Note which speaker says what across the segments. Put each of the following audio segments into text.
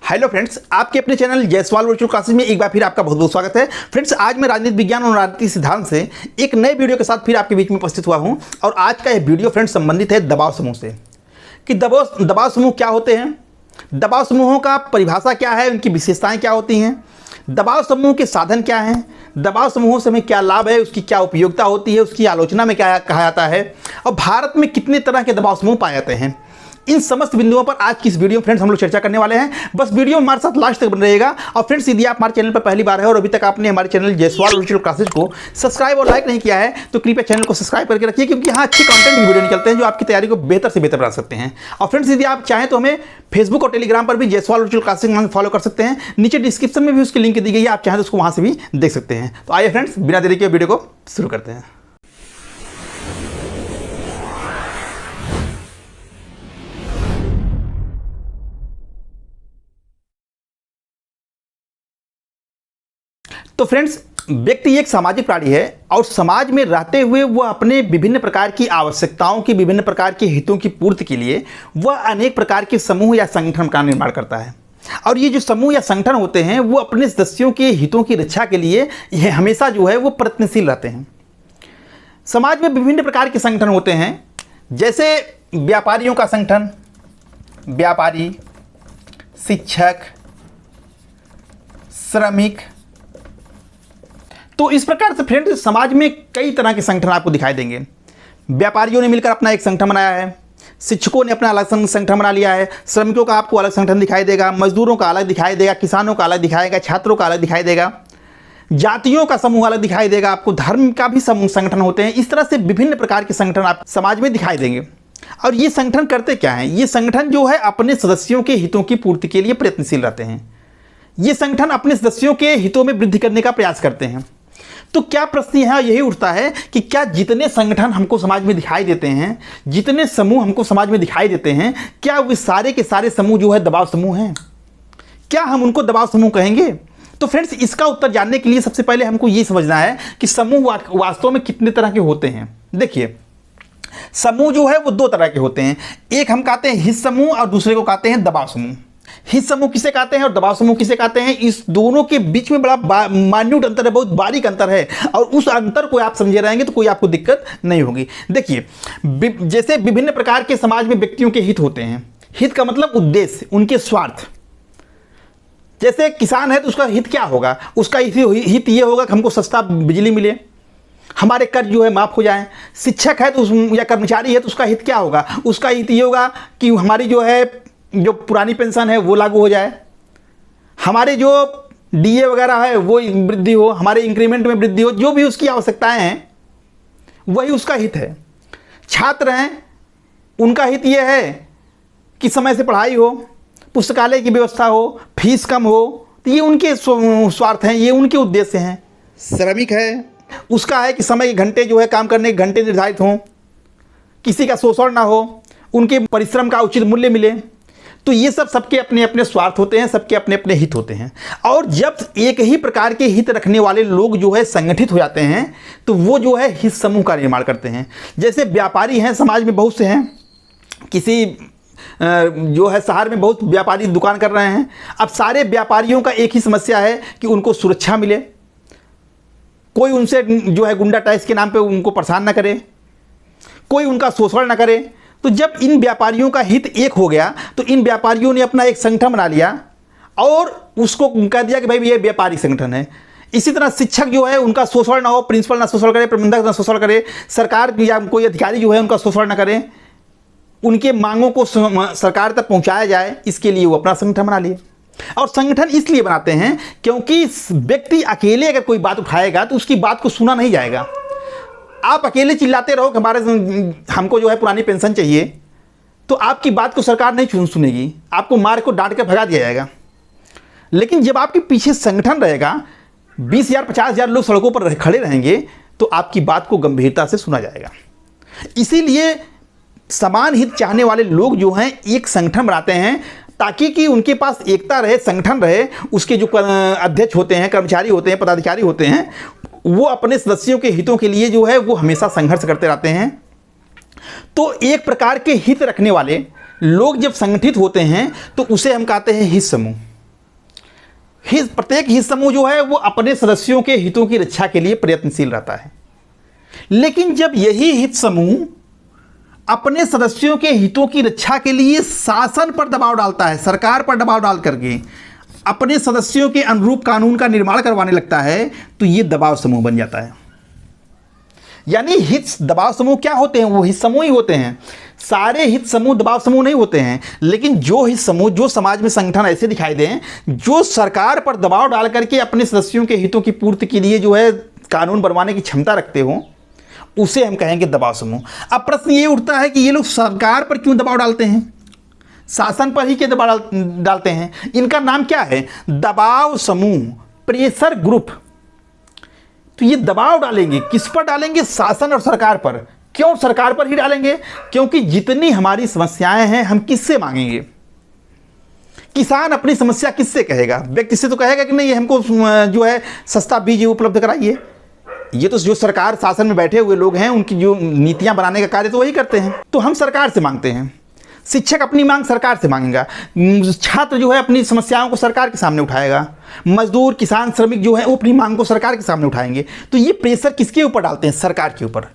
Speaker 1: Hello friends, आपके अपने channel Jaiswal virtual classes में एक बार फिर आपका बहुत बहुत स्वागत है। फ्रेंड्स, आज मैं राजनीति विज्ञान और राजनीतिक सिद्धांत से एक नए वीडियो के साथ फिर आपके बीच में उपस्थित हुआ हूं। और आज का यह वीडियो फ्रेंड्स संबंधित है दबाव समूह से कि दबाव समूह क्या होते हैं, दबाव समूहों का परिभाषा क्या है, उनकी विशेषताएँ क्या होती हैं, दबाव समूह के साधन क्या हैं, दबाव समूहों से हमें क्या लाभ है, उसकी क्या उपयोगिता होती है, उसकी आलोचना में क्या कहा जाता है और भारत में कितने तरह के दबाव समूह पाए जाते हैं। इन समस्त बिंदुओं पर आज की इस वीडियो में फ्रेंड्स हम लोग चर्चा करने वाले हैं। बस वीडियो हमारे साथ लास्ट तक बन रहेगा। और फ्रेंड्स, यदि आप हमारे चैनल पर पहली बार है और अभी तक आपने हमारे चैनल जायसवाल वर्चुअल क्लासेस को सब्सक्राइब और लाइक नहीं किया है तो कृपया चैनल को सब्सक्राइब करके रखिए, क्योंकि यहाँ अच्छे कंटेंट वीडियो निकलते हैं जो आपकी तैयारी को बेहतर से बेहतर बना सकते हैं। और फ्रेंड्स, यदि आप चाहें तो हमें फेसबुक और टेलीग्राम पर भी जायसवाल वर्चुअल क्लासेस फॉलो कर सकते हैं। नीचे डिस्क्रिप्शन में भी उसकी लिंक दी गई है, आप चाहें तो उसको वहाँ से भी देख सकते हैं। तो आइए फ्रेंड्स, बिना देरी के वीडियो को शुरू करते हैं। तो फ्रेंड्स, व्यक्ति एक सामाजिक प्राणी है और समाज में रहते हुए वह अपने विभिन्न प्रकार की आवश्यकताओं की, विभिन्न प्रकार के हितों की पूर्ति के लिए वह अनेक प्रकार के समूह या संगठन का निर्माण करता है। और ये जो समूह या संगठन होते हैं वो अपने सदस्यों के हितों की रक्षा के लिए यह हमेशा जो है वो प्रयत्नशील रहते हैं। समाज में विभिन्न प्रकार के संगठन होते हैं, जैसे व्यापारियों का संगठन, व्यापारी, शिक्षक, श्रमिक। तो इस प्रकार से फ्रेंड्स समाज में कई तरह के संगठन आपको दिखाई देंगे। व्यापारियों ने मिलकर अपना एक संगठन बनाया है, शिक्षकों ने अपना अलग संगठन बना लिया है, श्रमिकों का आपको अलग संगठन दिखाई देगा, मजदूरों का अलग दिखाई देगा, किसानों का अलग दिखाएगा, छात्रों का अलग दिखाई देगा, जातियों का समूह अलग दिखाई देगा, आपको धर्म का भी समूह संगठन होते हैं। इस तरह से विभिन्न प्रकार के संगठन आप समाज में दिखाई देंगे। और ये संगठन करते क्या हैं? ये संगठन जो है अपने सदस्यों के हितों की पूर्ति के लिए प्रयत्नशील रहते हैं। ये संगठन अपने सदस्यों के हितों में वृद्धि करने का प्रयास करते हैं। तो क्या प्रश्न यहाँ यही उठता है कि क्या जितने संगठन हमको समाज में दिखाई देते हैं, जितने समूह हमको समाज में दिखाई देते हैं, क्या वे सारे के सारे समूह जो है दबाव समूह हैं? क्या हम उनको दबाव समूह कहेंगे? तो फ्रेंड्स, इसका उत्तर जानने के लिए सबसे पहले हमको ये समझना है कि समूह वास्तव में कितने तरह के होते हैं। देखिए, समूह जो है वो दो तरह के होते हैं। एक हम कहते हैं हित समूह और दूसरे को कहते हैं दबाव समूह। हित समूह किसे कहते हैं और दबाव समूह किसे कहते हैं, इस दोनों के बीच में बड़ा मान्यूट अंतर है, बहुत बारीक अंतर है। और उस अंतर को आप समझे रहेंगे तो कोई आपको दिक्कत नहीं होगी। देखिए, जैसे विभिन्न प्रकार के समाज में व्यक्तियों के हित होते हैं। हित का मतलब उद्देश्य, उनके स्वार्थ। जैसे किसान है तो उसका हित क्या होगा? उसका हित ये होगा कि हमको सस्ता बिजली मिले, हमारे कर्ज जो है माफ़ हो जाए। शिक्षक है तो या कर्मचारी है तो उसका हित क्या होगा? उसका हित ये होगा कि हमारी जो पुरानी पेंशन है वो लागू हो जाए, हमारे जो डीए वगैरह है वो वृद्धि हो, हमारे इंक्रीमेंट में वृद्धि हो, जो भी उसकी आवश्यकताएं हैं वही उसका हित है। छात्र हैं, उनका हित ये है कि समय से पढ़ाई हो, पुस्तकालय की व्यवस्था हो, फीस कम हो, तो ये उनके स्वार्थ हैं, ये उनके उद्देश्य हैं। श्रमिक है, उसका है कि समय के घंटे जो है काम करने के घंटे निर्धारित हों, किसी का शोषण ना हो, उनके परिश्रम का उचित मूल्य मिले। तो ये सबके अपने अपने स्वार्थ होते हैं, सबके अपने अपने हित होते हैं। और जब एक ही प्रकार के हित रखने वाले लोग जो है संगठित हो जाते हैं तो वो जो है हित समूह का निर्माण करते हैं। जैसे व्यापारी हैं, समाज में बहुत से हैं, किसी जो है शहर में बहुत व्यापारी दुकान कर रहे हैं। अब सारे व्यापारियों का एक ही समस्या है कि उनको सुरक्षा मिले, कोई उनसे जो है गुंडा टैक्स के नाम पे उनको परेशान ना करे, कोई उनका शोषण ना करे। तो जब इन व्यापारियों का हित एक हो गया तो इन व्यापारियों ने अपना एक संगठन बना लिया और उसको कह दिया कि भाई ये व्यापारी संगठन है। इसी तरह शिक्षक जो है उनका शोषण ना हो, प्रिंसिपल ना शोषण करे, प्रबंधक ना शोषण करे, सरकार या कोई अधिकारी जो है उनका शोषण ना करे, उनके मांगों को सरकार तक पहुँचाया जाए, इसके लिए वो अपना संगठन बना लिए। और संगठन इसलिए बनाते हैं क्योंकि व्यक्ति अकेले अगर कोई बात उठाएगा तो उसकी बात को सुना नहीं जाएगा। आप अकेले चिल्लाते रहो कि हमको जो है पुरानी पेंशन चाहिए, तो आपकी बात को सरकार नहीं सुनेगी, आपको मार को डांट कर भगा दिया जाएगा। लेकिन जब आपके पीछे संगठन रहेगा, 20,000 50,000 लोग सड़कों पर खड़े रहेंगे तो आपकी बात को गंभीरता से सुना जाएगा। इसीलिए समान हित चाहने वाले लोग जो हैं एक संगठन बनाते हैं ताकि कि उनके पास एकता रहे, संगठन रहे। उसके जो अध्यक्ष होते हैं, कर्मचारी होते हैं, पदाधिकारी होते हैं, वो अपने सदस्यों के हितों के लिए जो है वो हमेशा संघर्ष करते रहते हैं। तो एक प्रकार के हित रखने वाले लोग जब संगठित होते हैं तो उसे हम कहते हैं हित समूह। प्रत्येक हित समूह जो है वो अपने सदस्यों के हितों की रक्षा के लिए प्रयत्नशील रहता है। लेकिन जब यही हित समूह अपने सदस्यों के हितों की रक्षा के लिए शासन पर दबाव डालता है, सरकार पर दबाव डाल करके अपने सदस्यों के अनुरूप कानून का निर्माण करवाने लगता है, तो ये दबाव समूह बन जाता है। यानी हित दबाव समूह क्या होते हैं? वो हित समूह ही होते हैं। सारे हित समूह दबाव समूह नहीं होते हैं, लेकिन जो हित समूह, जो समाज में संगठन ऐसे दिखाई दें जो सरकार पर दबाव डाल करके अपने सदस्यों के हितों की पूर्ति के लिए जो है कानून बनवाने की क्षमता रखते हो, उसे हम कहेंगे दबाव समूह। अब प्रश्न ये उठता है कि ये लोग सरकार पर क्यों दबाव डालते हैं, शासन पर ही क्यों दबाव डालते हैं? इनका नाम क्या है? दबाव समूह, प्रेशर ग्रुप। तो ये दबाव डालेंगे, किस पर डालेंगे? शासन और सरकार पर। क्यों सरकार पर ही डालेंगे? क्योंकि जितनी हमारी समस्याएं हैं हम किससे मांगेंगे? किसान अपनी समस्या किससे कहेगा? व्यक्ति से तो कहेगा कि नहीं हमको जो है सस्ता बीज उपलब्ध कराइए। ये तो जो सरकार शासन में बैठे हुए लोग हैं उनकी जो नीतियां बनाने का कार्य तो वही करते हैं, तो हम सरकार से मांगते हैं। शिक्षक अपनी मांग सरकार से मांगेगा, छात्र जो है अपनी समस्याओं को सरकार के सामने उठाएगा, मजदूर, किसान, श्रमिक जो है वो अपनी मांग को सरकार के सामने उठाएंगे। तो ये प्रेशर किसके ऊपर डालते हैं? सरकार के ऊपर।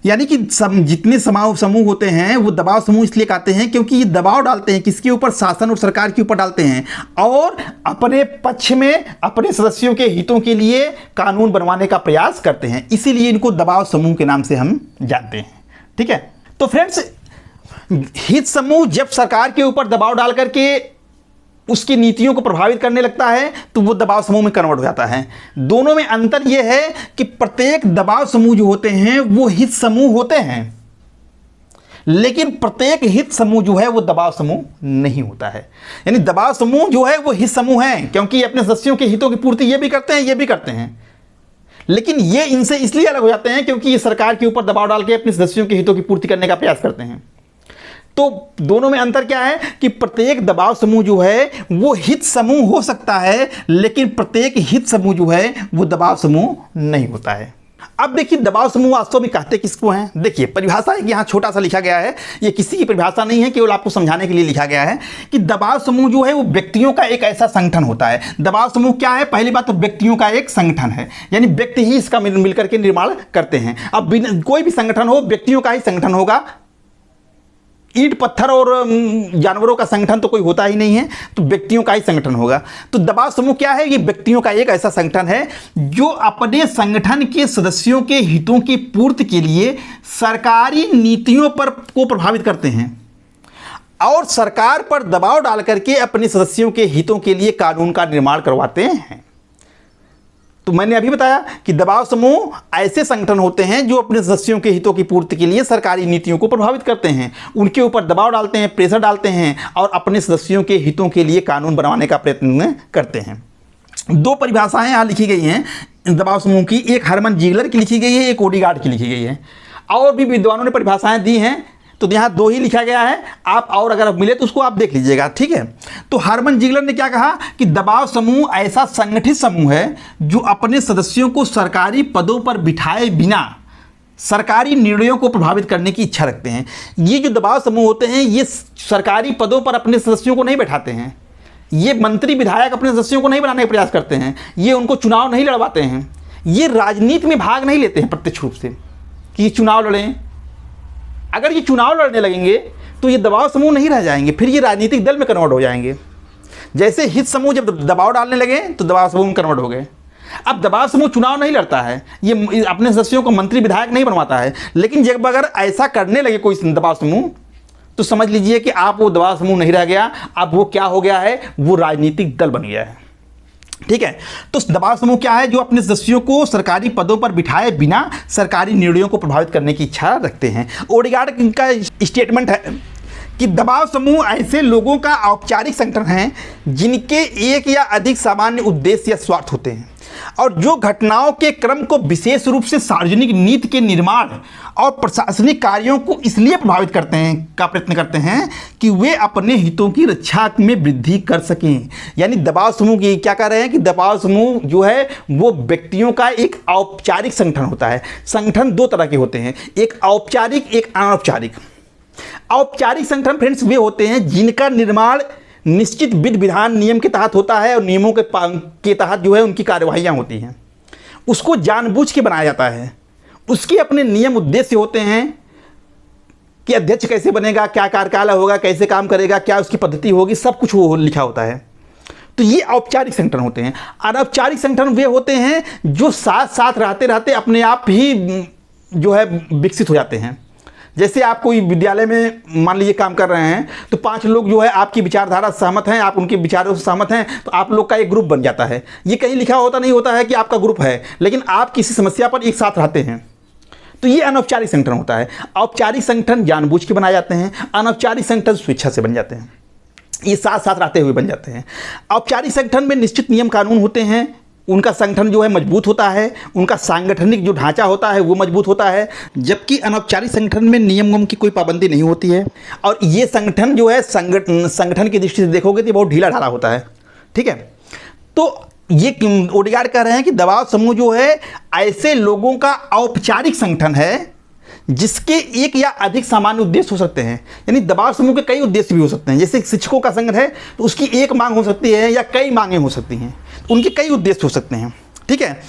Speaker 1: यानी कि जितने समूह होते हैं वो दबाव समूह इसलिए कहते हैं क्योंकि ये दबाव डालते हैं किसके ऊपर? शासन और सरकार के ऊपर डालते हैं, और अपने पक्ष में अपने सदस्यों के हितों के लिए कानून बनवाने का प्रयास करते हैं। इसीलिए इनको दबाव समूह के नाम से हम जानते हैं। ठीक है, तो फ्रेंड्स, हित समूह जब सरकार के ऊपर दबाव डाल करके उसकी नीतियों को प्रभावित करने लगता है तो वो दबाव समूह में कन्वर्ट हो जाता है। दोनों में अंतर यह है कि प्रत्येक दबाव समूह जो होते हैं वो हित समूह होते हैं, लेकिन प्रत्येक हित समूह जो है वो दबाव समूह नहीं होता है। यानी दबाव समूह जो है वो हित समूह है क्योंकि अपने सदस्यों के हितों की पूर्ति ये भी करते हैं, ये भी करते हैं, लेकिन ये इनसे इसलिए अलग हो जाते हैं क्योंकि ये सरकार के ऊपर दबाव डाल के अपने सदस्यों के हितों की पूर्ति करने का प्रयास करते हैं। तो दोनों में अंतर क्या है कि प्रत्येक दबाव समूह जो है वो हित समूह हो सकता है, लेकिन प्रत्येक हित समूह जो है वो दबाव समूह नहीं होता है। अब देखिए दबाव समूह वास्तव में कहते किसको हैं? देखिए परिभाषा एक यहाँ छोटा सा लिखा गया है, ये किसी की परिभाषा नहीं है, केवल आपको समझाने के लिए लिखा गया है कि दबाव समूह जो है वो व्यक्तियों का एक ऐसा संगठन होता है। दबाव समूह क्या है? पहली बात तो व्यक्तियों का एक संगठन है, यानी व्यक्ति ही इसका मिलकर के निर्माण करते हैं। अब कोई भी संगठन हो व्यक्तियों का ही संगठन होगा, ईंट पत्थर और जानवरों का संगठन तो कोई होता ही नहीं है, तो व्यक्तियों का ही संगठन होगा। तो दबाव समूह क्या है? ये व्यक्तियों का एक ऐसा संगठन है जो अपने संगठन के सदस्यों के हितों की पूर्ति के लिए सरकारी नीतियों को प्रभावित करते हैं और सरकार पर दबाव डाल करके अपने सदस्यों के हितों के लिए कानून का निर्माण करवाते हैं। तो मैंने अभी बताया कि दबाव समूह ऐसे संगठन होते हैं जो अपने सदस्यों के हितों की पूर्ति के लिए सरकारी नीतियों को प्रभावित करते हैं, उनके ऊपर दबाव डालते हैं, प्रेशर डालते हैं और अपने सदस्यों के हितों के लिए कानून बनाने का प्रयत्न करते हैं। दो परिभाषाएं यहाँ लिखी गई हैं दबाव समूह की, एक हरमन जीगलर की लिखी गई है, एक ओडेगार्ड की लिखी गई है। और भी विद्वानों ने परिभाषाएं दी हैं, तो यहाँ दो ही लिखा गया है, आप और अगर मिले तो उसको आप देख लीजिएगा। ठीक है, तो हरमन जीगलर ने क्या कहा कि दबाव समूह ऐसा संगठित समूह है जो अपने सदस्यों को सरकारी पदों पर बिठाए बिना सरकारी निर्णयों को प्रभावित करने की इच्छा रखते हैं। ये जो दबाव समूह होते हैं ये सरकारी पदों पर अपने सदस्यों को नहीं बैठाते हैं, ये मंत्री विधायक अपने सदस्यों को नहीं बनाने का प्रयास करते हैं, ये उनको चुनाव नहीं लड़वाते हैं, ये राजनीति में भाग नहीं लेते हैं प्रत्यक्ष रूप से कि चुनाव लड़ें। अगर ये चुनाव लड़ने लगेंगे तो ये दबाव समूह नहीं रह जाएंगे, फिर ये राजनीतिक दल में कन्वर्ट हो जाएंगे। जैसे हित समूह जब दबाव डालने लगे तो दबाव समूह में कन्वर्ट हो गए। अब दबाव समूह चुनाव नहीं लड़ता है, ये अपने सदस्यों को मंत्री विधायक नहीं बनवाता है, लेकिन जब अगर ऐसा करने लगे कोई दबाव समूह तो समझ लीजिए कि आप वो दबाव समूह नहीं रह गया, अब वो क्या हो गया है? वो राजनीतिक दल बन गया है। ठीक है, तो दबाव समूह क्या है? जो अपने सदस्यों को सरकारी पदों पर बिठाए बिना सरकारी निर्णयों को प्रभावित करने की इच्छा रखते हैं। ओडेगार्ड का स्टेटमेंट है कि दबाव समूह ऐसे लोगों का औपचारिक संगठन है जिनके एक या अधिक सामान्य उद्देश्य या स्वार्थ होते हैं और जो घटनाओं के क्रम को विशेष रूप से सार्वजनिक नीति के निर्माण और प्रशासनिक कार्यों को इसलिए प्रभावित करते हैं का प्रयत्न करते हैं कि वे अपने हितों की रक्षा में वृद्धि कर सकें। यानी दबाव समूह की क्या कह रहे हैं कि दबाव समूह जो है वो व्यक्तियों का एक औपचारिक संगठन होता है। संगठन दो तरह के होते हैं, एक औपचारिक, एक अनौपचारिक। औपचारिक संगठन फ्रेंड्स वे होते हैं जिनका निर्माण निश्चित विधि विधान नियम के तहत होता है और नियमों के तहत जो है उनकी कार्यवाहियाँ होती हैं। उसको जानबूझ के बनाया जाता है, उसके अपने नियम उद्देश्य होते हैं कि अध्यक्ष कैसे बनेगा, क्या कार्यकाल होगा, कैसे काम करेगा, क्या उसकी पद्धति होगी, सब कुछ वो लिखा होता है। तो ये औपचारिक संगठन होते हैं। अनौपचारिक संगठन वे होते हैं जो साथ साथ रहते रहते अपने आप ही जो है विकसित हो जाते हैं। जैसे आप कोई विद्यालय में मान लीजिए काम कर रहे हैं, तो 5 लोग जो है आपकी विचारधारा से सहमत हैं, आप उनके विचारों से सहमत हैं, तो आप लोग का एक ग्रुप बन जाता है। ये कहीं लिखा होता नहीं होता है कि आपका ग्रुप है, लेकिन आप किसी समस्या पर एक साथ रहते हैं। तो ये अनौपचारिक संगठन होता है। औपचारिक संगठन जानबूझ के बनाए जाते हैं, अनौपचारिक संगठन स्वेच्छा से बन जाते हैं, ये साथ साथ रहते हुए बन जाते हैं। औपचारिक संगठन में निश्चित नियम कानून होते हैं, उनका संगठन जो है मजबूत होता है, उनका सांगठनिक जो ढांचा होता है वो मजबूत होता है। जबकि अनौपचारिक संगठन में नियम की कोई पाबंदी नहीं होती है और ये संगठन जो है संगठन की दृष्टि से देखोगे तो बहुत ढीला ढाला होता है। ठीक है, तो ये ओडेगार्ड कह रहे हैं कि दबाव समूह जो है ऐसे लोगों का औपचारिक संगठन है जिसके एक या अधिक सामान्य उद्देश्य हो सकते हैं। यानी दबाव समूह के कई उद्देश्य भी हो सकते हैं। जैसे शिक्षकों का संगठन है तो उसकी एक मांग हो सकती है या कई मांगें हो सकती हैं, उनके कई उद्देश्य हो सकते हैं। ठीक है,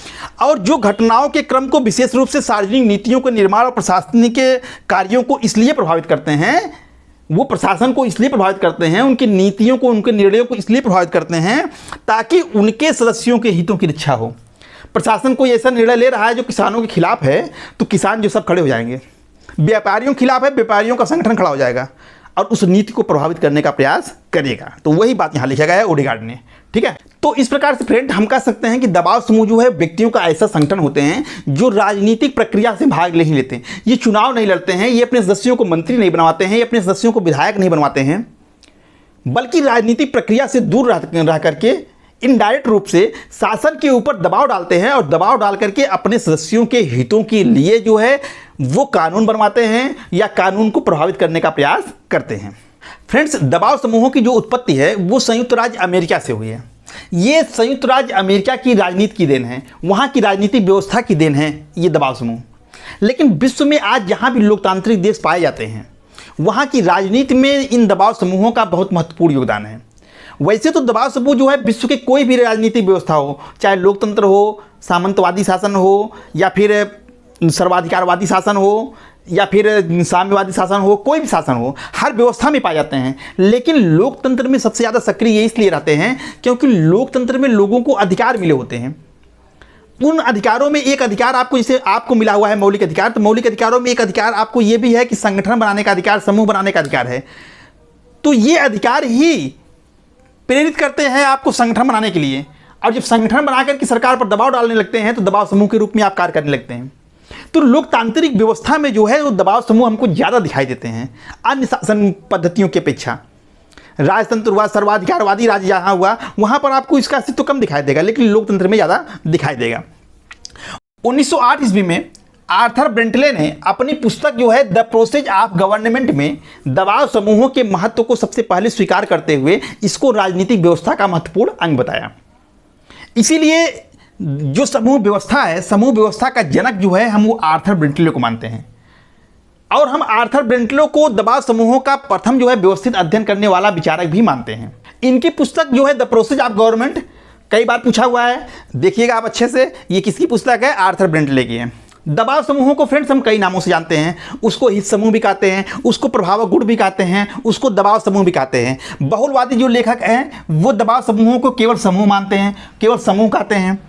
Speaker 1: और जो घटनाओं के क्रम को विशेष रूप से सार्वजनिक नीतियों के निर्माण और प्रशासनिक कार्यों को इसलिए प्रभावित करते हैं, वो प्रशासन को इसलिए प्रभावित करते हैं, उनकी नीतियों को, उनके निर्णयों को इसलिए प्रभावित करते हैं ताकि उनके सदस्यों के हितों की रक्षा हो। प्रशासन कोई ऐसा निर्णय ले रहा है जो किसानों के खिलाफ है तो किसान जो सब खड़े हो जाएंगे। व्यापारियों के खिलाफ है, व्यापारियों का संगठन खड़ा हो जाएगा और उस नीति को प्रभावित करने का प्रयास करेगा। तो वही बात यहाँ लिखा गया है ओडेगार्ड ने। ठीक है, तो इस प्रकार से फ्रेंड हम कह सकते हैं कि दबाव समूह जो है व्यक्तियों का ऐसा संगठन होते हैं जो राजनीतिक प्रक्रिया से भाग नहीं लेते। ये चुनाव नहीं लड़ते हैं, ये अपने सदस्यों को मंत्री नहीं बनवाते हैं, ये अपने सदस्यों को विधायक नहीं बनवाते हैं, बल्कि राजनीतिक प्रक्रिया से दूर रह करके इनडायरेक्ट रूप से शासन के ऊपर दबाव डालते हैं और दबाव डाल करके अपने सदस्यों के हितों के लिए जो है वो कानून बनवाते हैं या कानून को प्रभावित करने का प्रयास करते हैं। फ्रेंड्स, दबाव समूहों की जो उत्पत्ति है वो संयुक्त राज्य अमेरिका से हुई है। ये संयुक्त राज्य अमेरिका की राजनीति की देन है, वहाँ की राजनीतिक व्यवस्था की देन है ये दबाव समूह। लेकिन विश्व में आज जहाँ भी लोकतांत्रिक देश पाए जाते हैं वहाँ की राजनीति में इन दबाव समूहों का बहुत महत्वपूर्ण योगदान है। वैसे तो दबाव समूह जो है विश्व के कोई भी राजनीतिक व्यवस्था हो, चाहे लोकतंत्र हो, सामंतवादी शासन हो या फिर सर्वाधिकारवादी शासन हो या फिर साम्यवादी शासन हो, कोई भी शासन हो, हर व्यवस्था में पाए जाते हैं। लेकिन लोकतंत्र में सबसे ज़्यादा सक्रिय ये इसलिए रहते हैं क्योंकि लोकतंत्र में लोगों को अधिकार मिले होते हैं। उन अधिकारों में एक अधिकार आपको, जैसे आपको मिला हुआ है मौलिक अधिकार, तो मौलिक अधिकारों में एक अधिकार आपको ये भी है कि संगठन बनाने का अधिकार, समूह बनाने का अधिकार है। तो ये अधिकार ही प्रेरित करते हैं आपको संगठन बनाने के लिए, और जब संगठन बनाकर के सरकार पर दबाव डालने लगते हैं तो दबाव समूह के रूप में आप कार्य करने लगते हैं। तो लोकतांत्रिक व्यवस्था में जो है वो दबाव समूह हमको ज़्यादा दिखाई देते हैं अन्य शासन पद्धतियों की अपेक्षा। राजतंत्र हुआ, सर्वाधिकारवादी राज्य जहाँ हुआ वहाँ पर आपको इसका अस्तित्व तो कम दिखाई देगा, लेकिन लोकतंत्र में ज़्यादा दिखाई देगा। 1908 ईस्वी में आर्थर ब्रेंटले ने अपनी पुस्तक जो है द प्रोसेस ऑफ गवर्नमेंट में दबाव समूहों के महत्व को सबसे पहले स्वीकार करते हुए इसको राजनीतिक व्यवस्था का महत्वपूर्ण अंग बताया। इसीलिए जो समूह व्यवस्था है, समूह व्यवस्था का जनक जो है हम वो आर्थर ब्रेंटले को मानते हैं, और हम आर्थर ब्रेंटले को दबाव समूहों का प्रथम जो है व्यवस्थित अध्ययन करने वाला विचारक भी मानते हैं। इनकी पुस्तक जो है द प्रोसेस ऑफ गवर्नमेंट कई बार पूछा हुआ है, देखिएगा आप अच्छे से, ये किसकी पुस्तक है? आर्थर ब्रेंटले की है। दबाव समूहों को फ्रेंड्स हम कई नामों से जानते हैं, उसको हित समूह भी कहते हैं, उसको प्रभावक गुण भी कहते हैं, उसको दबाव समूह भी कहते हैं। बहुलवादी जो लेखक हैं वो दबाव समूहों को केवल समूह मानते हैं, केवल समूह कहते हैं।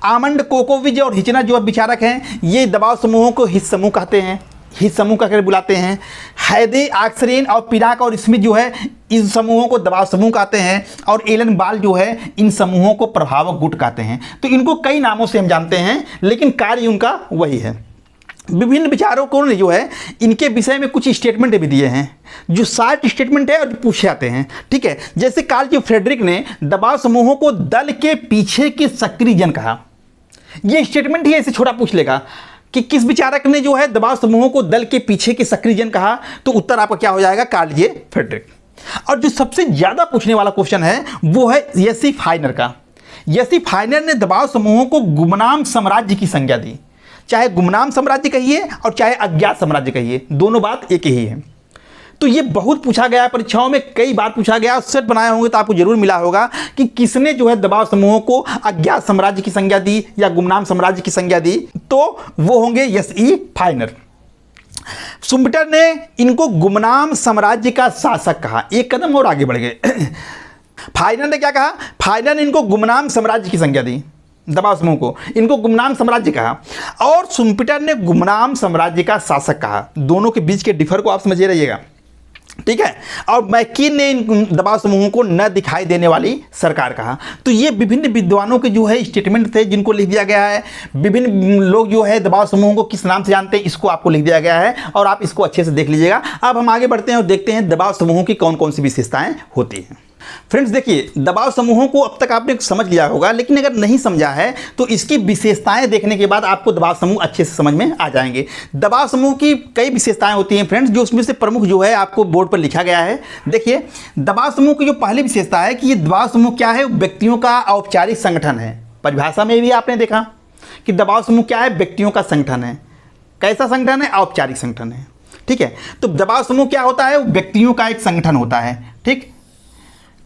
Speaker 1: आमंड कोकोविज और हिचना जो विचारक हैं ये दबाव समूहों को हित समूह कहते हैं, हित समूह कहकर बुलाते हैं। हैदे, आक्सरेन और पिराक और स्मिथ जो है इन समूहों को दबाव समूह कहते हैं, और एलन बाल जो है इन समूहों को प्रभावक गुट कहते हैं। तो इनको कई नामों से हम जानते हैं, लेकिन कार्य उनका वही है। विभिन्न विचारकों ने जो है इनके विषय में कुछ स्टेटमेंट भी दिए हैं जो शार्ट स्टेटमेंट है और पूछे जाते हैं। ठीक है, जैसे कार्ल फ्रेडरिक ने दबाव समूहों को दल के पीछे के सक्रिय जन कहा। ये स्टेटमेंट ही ऐसे छोटा पूछ लेगा कि किस विचारक ने जो है दबाव समूहों को दल के पीछे के सक्रिय जन कहा, तो उत्तर आपका क्या हो जाएगा? Karl Frederick. और जो सबसे ज़्यादा पूछने वाला क्वेश्चन है वो है येसी फाइनर का। येसी फाइनर ने दबाव समूहों को गुमनाम साम्राज्य की संज्ञा दी। चाहे गुमनाम साम्राज्य कहिए और चाहे अज्ञात साम्राज्य कहिए, दोनों बात एक ही है। तो ये बहुत पूछा गया है परीक्षाओं में, कई बार पूछा गया। सेट बनाए होंगे तो आपको जरूर मिला होगा कि किसने जो है दबाव समूहों को अज्ञात साम्राज्य की संज्ञा दी या गुमनाम साम्राज्य की संज्ञा दी, तो वो होंगे एस.ई. फाइनर। शुम्पेटर ने इनको गुमनाम साम्राज्य का शासक कहा, एक कदम और आगे बढ़ गए। फाइनर ने क्या कहा? फाइनर ने इनको गुमनाम साम्राज्य की संज्ञा दी, दबाव समूह को, इनको गुमनाम साम्राज्य कहा, और शुम्पेटर ने गुमनाम साम्राज्य का शासक कहा। दोनों के बीच के डिफर को आप समझे रहिएगा, ठीक है। और मैकिन ने इन दबाव समूहों को न दिखाई देने वाली सरकार कहा। तो ये विभिन्न विद्वानों के जो है स्टेटमेंट थे जिनको लिख दिया गया है। विभिन्न लोग जो है दबाव समूहों को किस नाम से जानते हैं, इसको आपको लिख दिया गया है, और आप इसको अच्छे से देख लीजिएगा। अब हम आगे बढ़ते हैं और देखते हैं दबाव समूहों की कौन कौन सी विशेषताएं होती हैं। फ्रेंड्स देखिए, दबाव समूहों को अब तक आपने समझ लिया होगा, लेकिन अगर नहीं समझा है तो इसकी विशेषताएं देखने के बाद आपको दबाव समूह अच्छे से समझ में आ जाएंगे। दबाव समूह की कई विशेषताएं होती हैं फ्रेंड्स, जो उसमें से प्रमुख जो है आपको बोर्ड पर लिखा गया है। देखिए, दबाव समूह की जो पहली विशेषता है कि ये दबाव समूह क्या है? व्यक्तियों का औपचारिक संगठन है। परिभाषा में भी आपने देखा कि दबाव समूह क्या है? व्यक्तियों का संगठन है। कैसा संगठन है? औपचारिक संगठन है, ठीक है। तो दबाव समूह क्या होता है? व्यक्तियों का एक संगठन होता है, ठीक।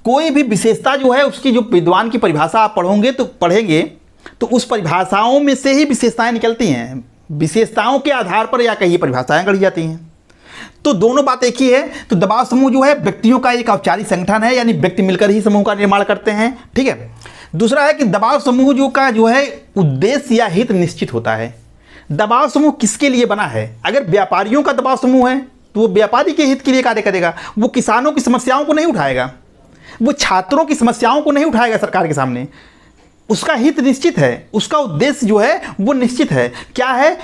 Speaker 1: कोई भी विशेषता जो है उसकी जो विद्वान की परिभाषा आप पढ़ेंगे तो उस परिभाषाओं में से ही विशेषताएं निकलती हैं। विशेषताओं के आधार पर या कहीं परिभाषाएं गढ़ी जाती हैं। तो दोनों बात एक ही है। तो दबाव समूह जो है व्यक्तियों का एक औपचारिक संगठन है, यानी व्यक्ति मिलकर ही समूह का निर्माण करते हैं, ठीक है। दूसरा है कि दबाव समूह जो है उद्देश्य या हित निश्चित होता है। दबाव समूह किसके लिए बना है? अगर व्यापारियों का दबाव समूह है तो वो व्यापारी के हित के लिए कार्य करेगा। वो किसानों की समस्याओं को नहीं उठाएगा, वो छात्रों की समस्याओं को नहीं उठाएगा सरकार के सामने। उसका हित निश्चित है, उसका उद्देश्य जो है वो निश्चित है। क्या है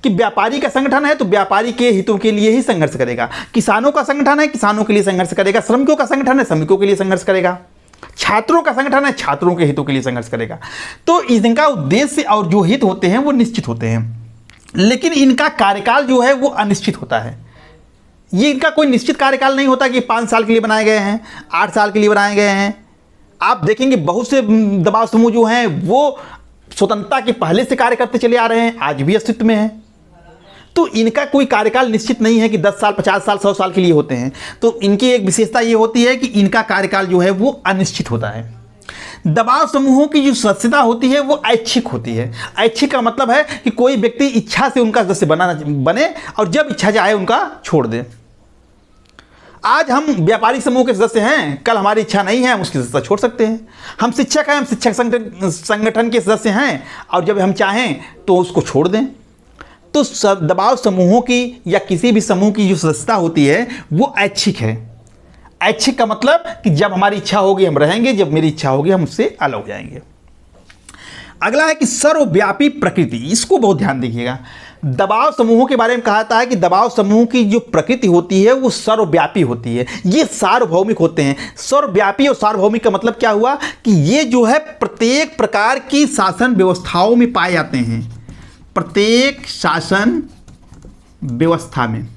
Speaker 1: कि व्यापारी का संगठन है तो व्यापारी के हितों के लिए ही संघर्ष करेगा। किसानों का संगठन है, किसानों के लिए संघर्ष करेगा। श्रमिकों का संगठन है, श्रमिकों के लिए संघर्ष करेगा। छात्रों का संगठन है, छात्रों के हितों के लिए संघर्ष करेगा। तो इनका उद्देश्य और जो हित होते हैं वो निश्चित होते हैं, लेकिन इनका कार्यकाल जो है वो अनिश्चित होता है। ये इनका कोई निश्चित कार्यकाल नहीं होता कि 5 साल के लिए बनाए गए हैं, 8 साल के लिए बनाए गए हैं। आप देखेंगे बहुत से दबाव समूह जो हैं वो स्वतंत्रता के पहले से कार्य करते चले आ रहे हैं, आज भी अस्तित्व में हैं। तो इनका कोई कार्यकाल निश्चित नहीं है कि 10 साल, 50 साल, 100 साल के लिए होते हैं। तो इनकी एक विशेषता ये होती है कि इनका कार्यकाल जो है वो अनिश्चित होता है। दबाव समूहों की जो सदस्यता होती है वो ऐच्छिक होती है। ऐच्छिक का मतलब है कि कोई व्यक्ति इच्छा से उनका सदस्य बने और जब इच्छा चाहे उनका छोड़ दे। आज हम व्यापारिक समूह के सदस्य हैं, कल हमारी इच्छा नहीं है हम उसकी सदस्यता छोड़ सकते हैं। हम शिक्षक हैं, हम शिक्षक संगठन के सदस्य हैं और जब हम चाहें तो उसको छोड़ दें। तो दबाव समूहों की या किसी भी समूह की जो सदस्यता होती है वो ऐच्छिक है। ऐच्छिक का मतलब कि जब हमारी इच्छा होगी हम रहेंगे, जब मेरी इच्छा होगी हम उससे अलग हो जाएंगे। अगला है कि सर्वव्यापी प्रकृति, इसको बहुत ध्यान देखिएगा। दबाव समूहों के बारे में कहा था कि दबाव समूह की जो प्रकृति होती है वो सर्वव्यापी होती है, ये सार्वभौमिक होते हैं। सर्वव्यापी और सार्वभौमिक का मतलब क्या हुआ कि ये जो है प्रत्येक प्रकार की शासन व्यवस्थाओं में पाए जाते हैं। प्रत्येक शासन व्यवस्था में,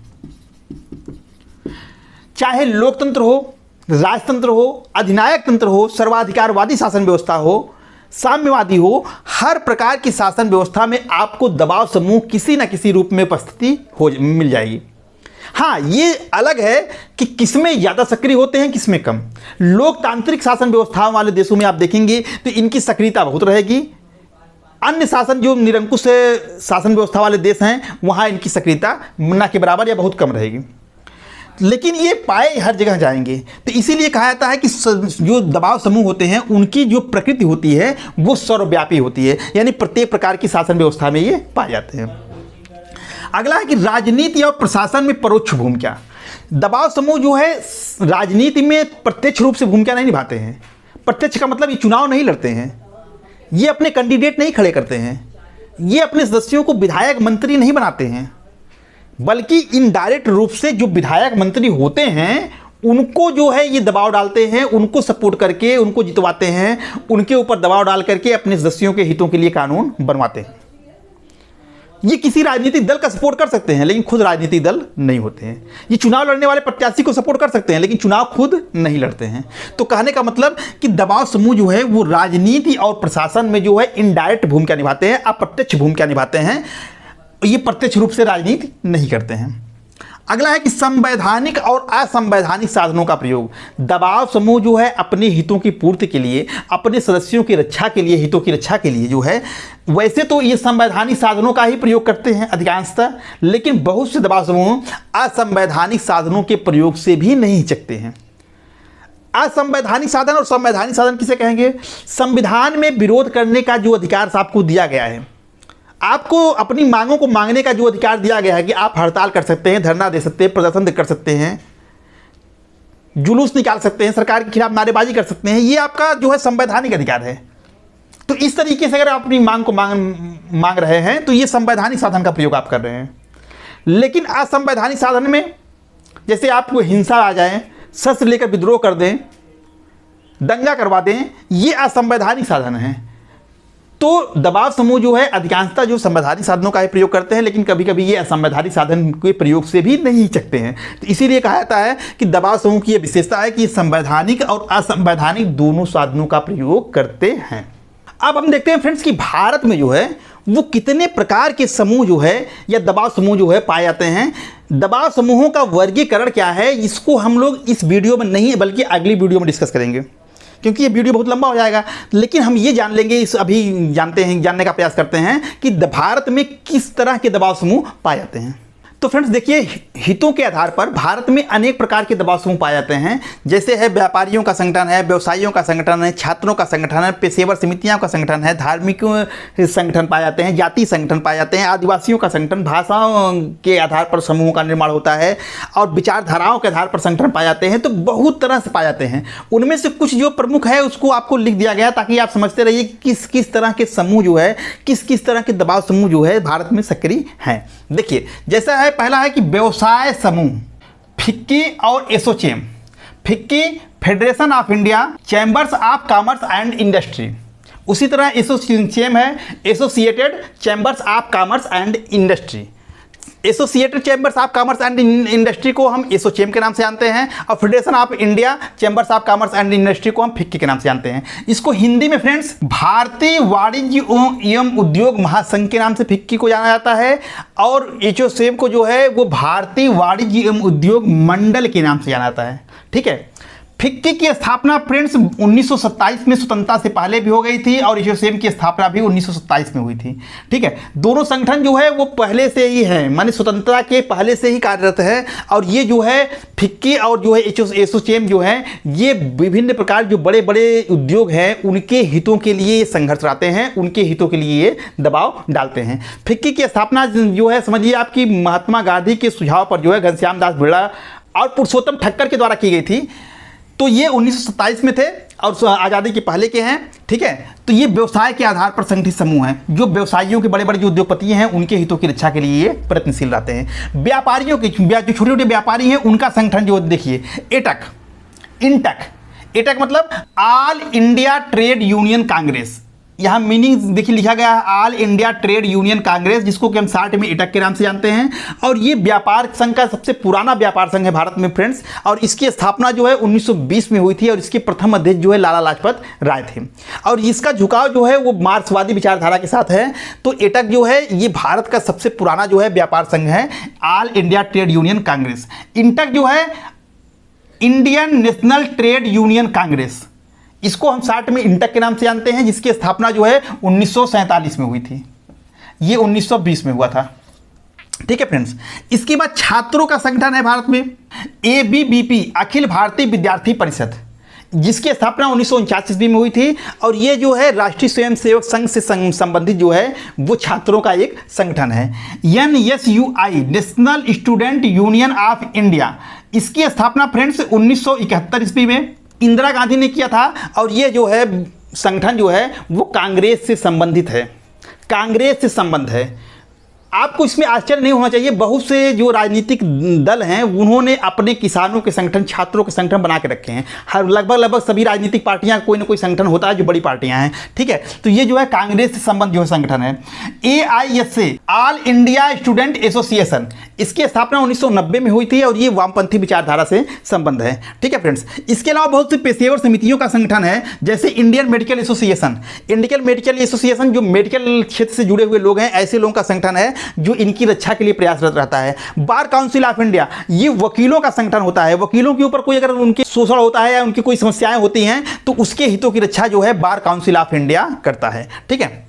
Speaker 1: चाहे लोकतंत्र हो, राजतंत्र हो, अधिनायक तंत्र हो, सर्वाधिकारवादी शासन व्यवस्था हो, साम्यवादी हो, हर प्रकार की शासन व्यवस्था में आपको दबाव समूह किसी न किसी रूप में उपस्थिति मिल जाएगी। हाँ, ये अलग है कि किसमें ज़्यादा सक्रिय होते हैं, किसमें कम। लोकतांत्रिक शासन व्यवस्थाओं वाले देशों में आप देखेंगे तो इनकी सक्रियता बहुत रहेगी। अन्य शासन जो निरंकुश शासन व्यवस्था वाले देश हैं वहाँ इनकी सक्रियता न के बराबर या बहुत कम रहेगी, लेकिन ये पाए हर जगह जाएंगे। तो इसीलिए कहा जाता है कि जो दबाव समूह होते हैं उनकी जो प्रकृति होती है वो सर्वव्यापी होती है, यानी प्रत्येक प्रकार की शासन व्यवस्था में ये पाए जाते हैं। अगला है कि राजनीति और प्रशासन में परोक्ष भूमिका। दबाव समूह जो है राजनीति में प्रत्यक्ष रूप से भूमिका नहीं निभाते हैं। प्रत्यक्ष का मतलब ये चुनाव नहीं लड़ते हैं, ये अपने कैंडिडेट नहीं खड़े करते हैं, ये अपने सदस्यों को विधायक मंत्री नहीं बनाते हैं, बल्कि इनडायरेक्ट रूप से जो विधायक मंत्री होते हैं उनको जो है ये दबाव डालते हैं, उनको सपोर्ट करके उनको जितवाते हैं, उनके ऊपर दबाव डाल करके अपने सदस्यों के हितों के लिए कानून बनवाते हैं। ये किसी राजनीतिक दल का सपोर्ट कर सकते हैं लेकिन खुद राजनीतिक दल नहीं होते हैं। ये चुनाव लड़ने वाले प्रत्याशी को सपोर्ट कर सकते हैं लेकिन चुनाव खुद नहीं लड़ते हैं। तो कहने का मतलब कि दबाव समूह जो है वो राजनीति और प्रशासन में जो है इनडायरेक्ट भूमिका निभाते हैं, अप्रत्यक्ष भूमिका निभाते हैं। ये प्रत्यक्ष रूप से राजनीति नहीं करते हैं। अगला है कि संवैधानिक और असंवैधानिक साधनों का प्रयोग। दबाव समूह जो है अपने हितों की पूर्ति के लिए, अपने सदस्यों की रक्षा के लिए, हितों की रक्षा के लिए जो है, वैसे तो ये संवैधानिक साधनों का ही प्रयोग करते हैं अधिकांशतः, लेकिन बहुत से दबाव समूह असंवैधानिक साधनों के प्रयोग से भी नहीं हिचकते हैं। असंवैधानिक साधन और संवैधानिक साधन किसे कहेंगे? संविधान में विरोध करने का जो अधिकार आपको दिया गया है, आपको अपनी मांगों को मांगने का जो अधिकार दिया गया है कि आप हड़ताल कर सकते हैं, धरना दे सकते हैं, प्रदर्शन कर सकते हैं, जुलूस निकाल सकते हैं, सरकार के खिलाफ नारेबाजी कर सकते हैं, ये आपका जो है संवैधानिक अधिकार है। तो इस तरीके से अगर आप अपनी मांग को मांग रहे हैं तो ये संवैधानिक साधन का प्रयोग आप कर रहे हैं। लेकिन असंवैधानिक साधन में जैसे आपको हिंसा आ जाए, शस्त्र लेकर विद्रोह कर दें, दंगा करवा दें, ये असंवैधानिक साधन है। तो दबाव समूह जो है अधिकांशतः जो संवैधानिक साधनों का ही प्रयोग करते हैं, लेकिन कभी कभी ये असंवैधानिक साधन के प्रयोग से भी नहीं हिचकते हैं। तो इसीलिए कहा जाता है कि दबाव समूह की ये विशेषता है कि संवैधानिक और असंवैधानिक दोनों साधनों का प्रयोग करते हैं। अब हम देखते हैं फ्रेंड्स कि भारत में जो है वो कितने प्रकार के समूह जो है या दबाव समूह जो है पाए जाते हैं। दबाव समूहों का वर्गीकरण क्या है, इसको हम लोग इस वीडियो में नहीं बल्कि अगली वीडियो में डिस्कस करेंगे, क्योंकि ये वीडियो बहुत लंबा हो जाएगा। लेकिन हम ये जान लेंगे, इस अभी जानने का प्रयास करते हैं कि भारत में किस तरह के दबाव समूह पाए जाते हैं। तो फ्रेंड्स देखिए, हितों के आधार पर भारत में अनेक प्रकार के दबाव समूह पाए जाते हैं। जैसे है व्यापारियों का संगठन है, व्यवसायियों का संगठन है, छात्रों का संगठन है, पेशेवर समितियों का संगठन है, धार्मिक संगठन पाए जाते हैं, जाति संगठन पाए जाते हैं, आदिवासियों का संगठन, भाषाओं के आधार पर समूहों का निर्माण होता है और विचारधाराओं के आधार पर संगठन पाए जाते हैं। तो बहुत तरह से पाए जाते हैं। उनमें से कुछ जो प्रमुख है उसको आपको लिख दिया गया ताकि आप समझते रहिए किस किस तरह के समूह जो है, किस किस तरह के दबाव समूह जो है भारत में सक्रिय हैं। देखिए, जैसा है पहला है कि व्यवसाय समूह, फिक्की और ASSOCHAM. FICCI federation of India chambers of commerce and industry. उसी तरह एसोचैम है associated chambers of commerce and industry. Associated chambers of commerce and industry को हम एसोचैम के नाम से जानते हैं और federation of India chambers of commerce and industry को हम फिक्की के नाम से जानते हैं। इसको हिंदी में फ्रेंड्स भारतीय वाणिज्य एवं उद्योग महासंघ के नाम से फिक्की को जाना जाता है और एसोचैम को जो है वो भारतीय वाणिज्य एवं उद्योग मंडल के नाम से जाना जाता है। ठीक है। फिक्की की स्थापना फ्रेंड्स 1927 में स्वतंत्रता से पहले भी हो गई थी और एसोचैम की स्थापना भी 1927 में हुई थी। ठीक है। दोनों संगठन जो है वो पहले से ही हैं, माने स्वतंत्रता के पहले से ही कार्यरत है। और ये जो है फिक्की और जो है एसोचैम जो है ये विभिन्न प्रकार जो बड़े बड़े उद्योग हैं उनके हितों के लिए ये संघर्ष कराते हैं, उनके हितों के लिए ये दबाव डालते हैं। फिक्की की स्थापना जो है समझिए आपकी महात्मा गांधी के सुझाव पर जो है घनश्याम दास बिरला और पुरुषोत्तम ठक्कर के द्वारा की गई थी। तो ये 1927 में थे और आज़ादी के पहले के हैं। ठीक है। तो ये व्यवसाय के आधार पर संगठित समूह हैं जो व्यवसायियों के बड़े बड़े जो उद्योगपति हैं उनके हितों की रक्षा के लिए ये प्रयत्नशील रहते हैं। व्यापारियों के जो छोटे छोटे व्यापारी हैं उनका संगठन जो देखिए एटक मतलब all India trade union Congress. यहाँ मीनिंग देखिए लिखा गया है all India trade union Congress, जिसको कि हम शार्ट में एटक के नाम से जानते हैं। और ये व्यापार संघ का सबसे पुराना व्यापार संघ है भारत में फ्रेंड्स। और इसकी स्थापना जो है 1920 में हुई थी और इसके प्रथम अध्यक्ष जो है लाला लाजपत राय थे। और इसका झुकाव जो है वो मार्क्सवादी विचारधारा के साथ है। तो एटक जो है ये भारत का सबसे पुराना जो है व्यापार संघ है, all India trade union Congress. INTUC जो है Indian national trade union Congress, इसको हम शार्ट में इंटक के नाम से जानते हैं, जिसकी स्थापना जो है 1947 में हुई थी। ये 1920 में हुआ था। ठीक है फ्रेंड्स। इसके बाद छात्रों का संगठन है भारत में ABVP अखिल भारतीय विद्यार्थी परिषद, जिसकी स्थापना 1949 ईस्वी में हुई थी। और ये जो है राष्ट्रीय स्वयंसेवक संघ से संबंधित जो है वो छात्रों का एक संगठन है। NSUI national student union of India, इसकी स्थापना फ्रेंड्स 1971 ईस्वी में इंदिरा गांधी ने किया था। और ये जो है संगठन जो है वो कांग्रेस से संबंधित है, कांग्रेस से संबंध है। आपको इसमें आश्चर्य नहीं होना चाहिए, बहुत से जो राजनीतिक दल हैं उन्होंने अपने किसानों के संगठन, छात्रों के संगठन बना के रखे हैं। हर लगभग सभी राजनीतिक पार्टियां कोई ना कोई संगठन होता है जो बड़ी पार्टियां हैं। ठीक है। तो ये जो है कांग्रेस से संबंध जो है संगठन है। AISA all India student association, इसकी स्थापना 1990 में हुई थी और ये वामपंथी विचारधारा से संबंध है। ठीक है फ्रेंड्स, इसके अलावा बहुत सी पेशेवर समितियों का संगठन है, जैसे Indian medical association. Indian medical association जो मेडिकल क्षेत्र से जुड़े हुए लोग हैं, ऐसे लोगों का संगठन है जो इनकी रक्षा के लिए प्रयासरत रहता है। बार काउंसिल ऑफ इंडिया, ये वकीलों का संगठन होता है। वकीलों के ऊपर कोई अगर उनके शोषण होता है या उनकी कोई समस्याएं होती हैं तो उसके हितों की रक्षा जो है बार काउंसिल ऑफ इंडिया करता है। ठीक है,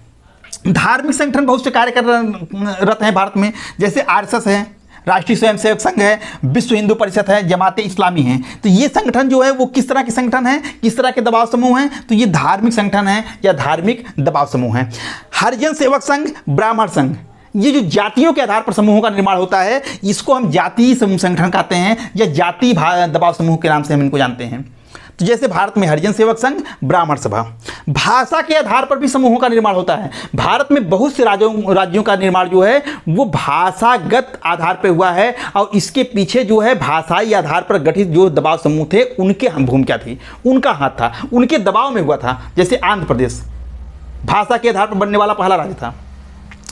Speaker 1: धार्मिक संगठन बहुत से कार्य कर रहे हैं भारत में, जैसे आरएसएस है, राष्ट्रीय स्वयंसेवक संघ है, विश्व हिंदू परिषद है, जमाते इस्लामी हैं। तो ये संगठन जो है वो किस तरह के संगठन है, किस तरह के दबाव समूह हैं, तो ये धार्मिक संगठन है या धार्मिक दबाव समूह है। हरिजन सेवक संघ, ब्राह्मण संघ, ये जो जातियों के आधार पर समूहों का निर्माण होता है, इसको हम जातीय समूह संगठन कहते हैं या जातीय दबाव समूह के नाम से हम इनको जानते हैं। तो जैसे भारत में हरिजन सेवक संघ, ब्राह्मण सभा। भाषा के आधार पर भी समूहों का निर्माण होता है। भारत में बहुत से राज्यों का निर्माण जो है वो भाषागत आधार पर हुआ है और इसके पीछे जो है भाषाई आधार पर गठित जो दबाव समूह थे उनके भूमिका थी, उनका हाथ था, उनके दबाव में हुआ था। जैसे आंध्र प्रदेश भाषा के आधार पर बनने वाला पहला राज्य था।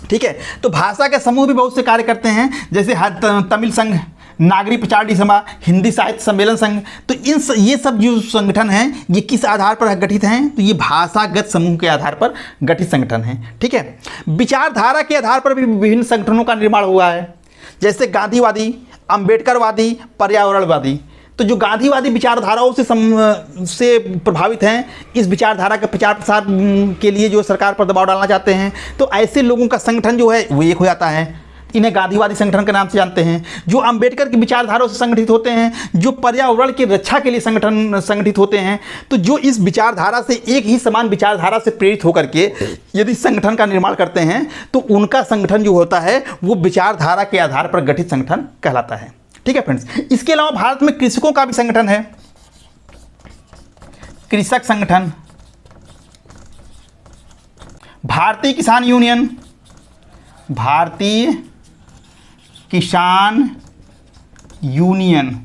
Speaker 1: ठीक है, तो भाषा के समूह भी बहुत से कार्य करते हैं, जैसे तमिल संघ, नागरी प्रचारणी सभा, हिंदी साहित्य सम्मेलन संघ। तो ये सब जो संगठन हैं ये किस आधार पर गठित हैं, तो ये भाषागत समूह के आधार पर गठित संगठन हैं। ठीक है, विचारधारा के आधार पर भी विभिन्न संगठनों का निर्माण हुआ है, जैसे गांधीवादी, अंबेडकरवादी, पर्यावरणवादी। तो जो गांधीवादी विचारधाराओं से प्रभावित हैं, इस विचारधारा के प्रचार प्रसार के लिए जो सरकार पर दबाव डालना चाहते हैं, तो ऐसे लोगों का संगठन जो है वो एक हो जाता है, इन्हें गांधीवादी संगठन के नाम से जानते हैं। जो अंबेडकर की विचारधाराओं से संगठित होते हैं, जो पर्यावरण की रक्षा के लिए संगठित होते हैं, तो जो इस विचारधारा से एक ही समान विचारधारा से प्रेरित होकर के यदि संगठन का निर्माण करते हैं तो उनका संगठन जो होता है वो विचारधारा के आधार पर गठित संगठन कहलाता है। ठीक है फ्रेंड्स, इसके अलावा भारत में कृषकों का भी संगठन है, कृषक संगठन, भारतीय किसान यूनियन, भारतीय किसान यूनियन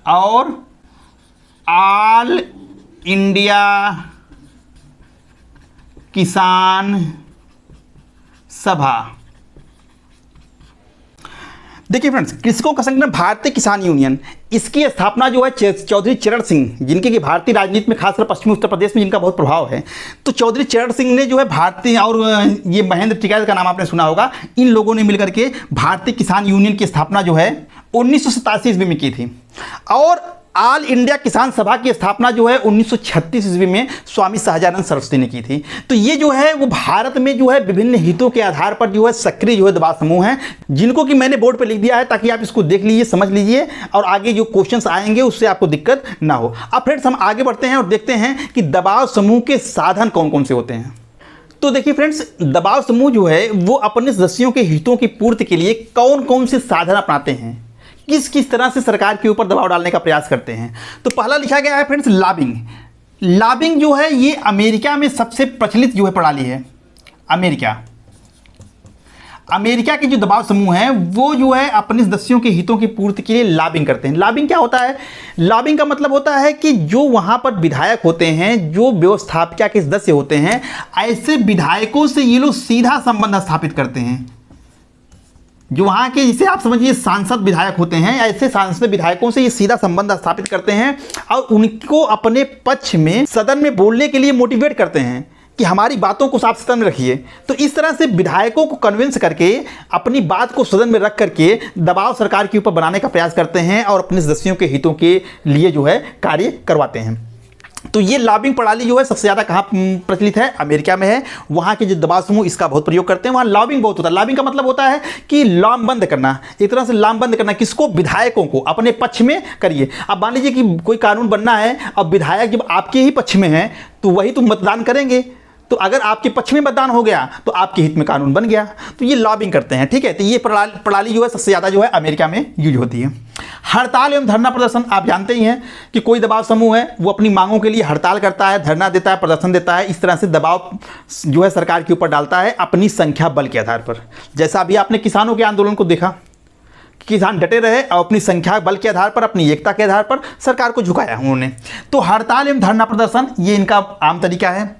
Speaker 1: और ऑल इंडिया किसान सभा। देखिए फ्रेंड्स, कृषकों का संगठन भारतीय किसान यूनियन, इसकी स्थापना जो है चौधरी चरण सिंह, जिनके कि भारतीय राजनीति में खासकर पश्चिमी उत्तर प्रदेश में जिनका बहुत प्रभाव है, तो चौधरी चरण सिंह ने जो है भारतीय, और ये महेंद्र टिकैत का नाम आपने सुना होगा, इन लोगों ने मिलकर के भारतीय किसान यूनियन की स्थापना जो है 1987 ईस्वी में की थी। और ऑल इंडिया किसान सभा की स्थापना जो है 1936 ईस्वी में स्वामी सहजानंद सरस्वती ने की थी। तो ये जो है वो भारत में जो है विभिन्न हितों के आधार पर जो है सक्रिय जो है दबाव समूह हैं, जिनको कि मैंने बोर्ड पे लिख दिया है ताकि आप इसको देख लीजिए, समझ लीजिए और आगे जो क्वेश्चंस आएंगे उससे आपको दिक्कत ना हो। अब फ्रेंड्स हम आगे बढ़ते हैं और देखते हैं कि दबाव समूह के साधन कौन कौन से होते हैं। तो देखिए फ्रेंड्स, दबाव समूह जो है वो अपने सदस्यों के हितों की पूर्ति के लिए कौन कौन से साधन अपनाते हैं, किस किस तरह से सरकार के ऊपर दबाव डालने का प्रयास करते हैं। तो पहला लिखा गया है फ्रेंड्स लॉबिंग। लॉबिंग जो है ये अमेरिका में सबसे प्रचलित जो है प्रणाली है। अमेरिका के जो दबाव समूह हैं वो जो है अपने सदस्यों के हितों की पूर्ति के लिए लॉबिंग करते हैं। लॉबिंग क्या होता है? लॉबिंग का मतलब होता है कि जो वहाँ पर विधायक होते हैं, जो व्यवस्थापिका के सदस्य होते हैं, ऐसे विधायकों से ये लोग सीधा संबंध स्थापित करते हैं। जो वहाँ के, जिसे आप समझिए सांसद विधायक होते हैं, ऐसे सांसद विधायकों से ये सीधा संबंध स्थापित करते हैं और उनको अपने पक्ष में सदन में बोलने के लिए मोटिवेट करते हैं कि हमारी बातों को साफ सदन में रखिए। तो इस तरह से विधायकों को कन्विंस करके अपनी बात को सदन में रख करके दबाव सरकार के ऊपर बनाने का प्रयास करते हैं और अपने सदस्यों के हितों के लिए जो है कार्य करवाते हैं। तो ये लॉबिंग प्रणाली जो है सबसे ज़्यादा कहाँ प्रचलित है? अमेरिका में है। वहाँ के जो दबाव समूह इसका बहुत प्रयोग करते हैं, वहाँ लॉबिंग बहुत होता है। लॉबिंग का मतलब होता है कि लामबंद करना, एक तरह से लामबंद करना। किसको? विधायकों को अपने पक्ष में करिए। अब मान लीजिए कि कोई कानून बनना है, अब विधायक जब आपके ही पक्ष में है तो वही तो मतदान करेंगे। तो अगर आपके पक्ष में मतदान हो गया तो आपके हित में कानून बन गया। तो ये लॉबिंग करते हैं। ठीक है, तो ये प्रणाली जो है सबसे ज़्यादा जो है अमेरिका में यूज होती है। हड़ताल एवं धरना प्रदर्शन, आप जानते ही हैं कि कोई दबाव समूह है वो अपनी मांगों के लिए हड़ताल करता है, धरना देता है, प्रदर्शन देता है। इस तरह से दबाव जो है सरकार के ऊपर डालता है अपनी संख्या बल के आधार पर। जैसा अभी आपने किसानों के आंदोलन को देखा, किसान डटे रहे और अपनी संख्या बल के आधार पर, अपनी एकता के आधार पर सरकार को झुकाया उन्होंने। तो हड़ताल एवं धरना प्रदर्शन ये इनका आम तरीका है।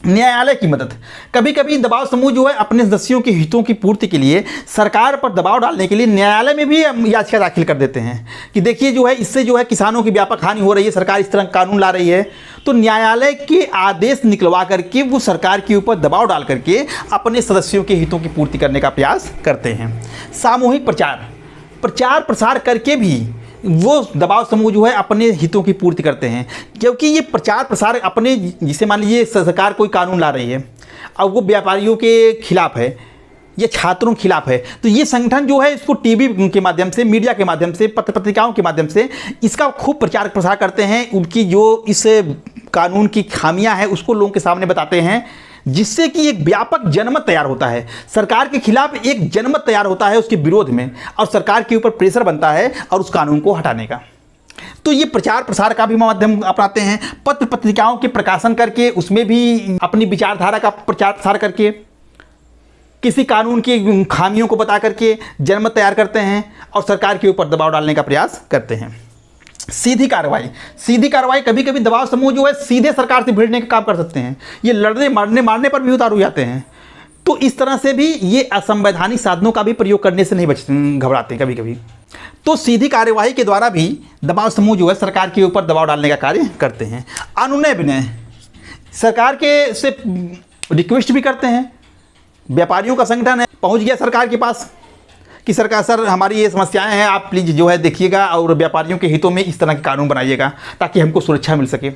Speaker 1: न्यायालय की मदद। कभी कभी दबाव समूह जो है अपने सदस्यों के हितों की पूर्ति के लिए सरकार पर दबाव डालने के लिए न्यायालय में भी याचिका दाखिल कर देते हैं कि देखिए जो है इससे जो है किसानों की व्यापक हानि हो रही है, सरकार इस तरह कानून ला रही है। तो न्यायालय के आदेश निकलवा करके वो सरकार के ऊपर दबाव डाल करके अपने सदस्यों के हितों की पूर्ति करने का प्रयास करते हैं। सामूहिक प्रचार प्रसार करके भी वो दबाव समूह जो है अपने हितों की पूर्ति करते हैं, क्योंकि ये प्रचार प्रसार अपने, जिसे मान लीजिए सरकार कोई कानून ला रही है अब वो व्यापारियों के खिलाफ है या छात्रों के खिलाफ है, तो ये संगठन जो है इसको टीवी के माध्यम से, मीडिया के माध्यम से, पत्र पत्रिकाओं के माध्यम से इसका खूब प्रचार प्रसार करते हैं। उनकी जो इस कानून की खामियां हैं उसको लोगों के सामने बताते हैं, जिससे कि एक व्यापक जनमत तैयार होता है, सरकार के खिलाफ एक जनमत तैयार होता है उसके विरोध में, और सरकार के ऊपर प्रेशर बनता है और उस कानून को हटाने का। तो ये प्रचार प्रसार का भी माध्यम अपनाते हैं, पत्र पत्रिकाओं के प्रकाशन करके उसमें भी अपनी विचारधारा का प्रचार प्रसार करके, किसी कानून की खामियों को बता करके जनमत तैयार करते हैं और सरकार के ऊपर दबाव डालने का प्रयास करते हैं। सीधी कार्रवाई, कभी कभी दबाव समूह जो है सीधे सरकार से भिड़ने का काम कर सकते हैं, ये लड़ने मारने पर भी उतार हो जाते हैं। तो इस तरह से भी ये असंवैधानिक साधनों का भी प्रयोग करने से नहीं घबराते कभी कभी। तो सीधी कार्यवाही के द्वारा भी दबाव समूह जो है सरकार के ऊपर दबाव डालने का कार्य करते हैं। अनुनय विनय, सरकार के से रिक्वेस्ट भी करते हैं। व्यापारियों का संगठन है, पहुंच गया सरकार के पास कि सरकार सर हमारी ये समस्याएं हैं, आप प्लीज़ जो है देखिएगा और व्यापारियों के हितों में इस तरह के कानून बनाइएगा ताकि हमको सुरक्षा मिल सके।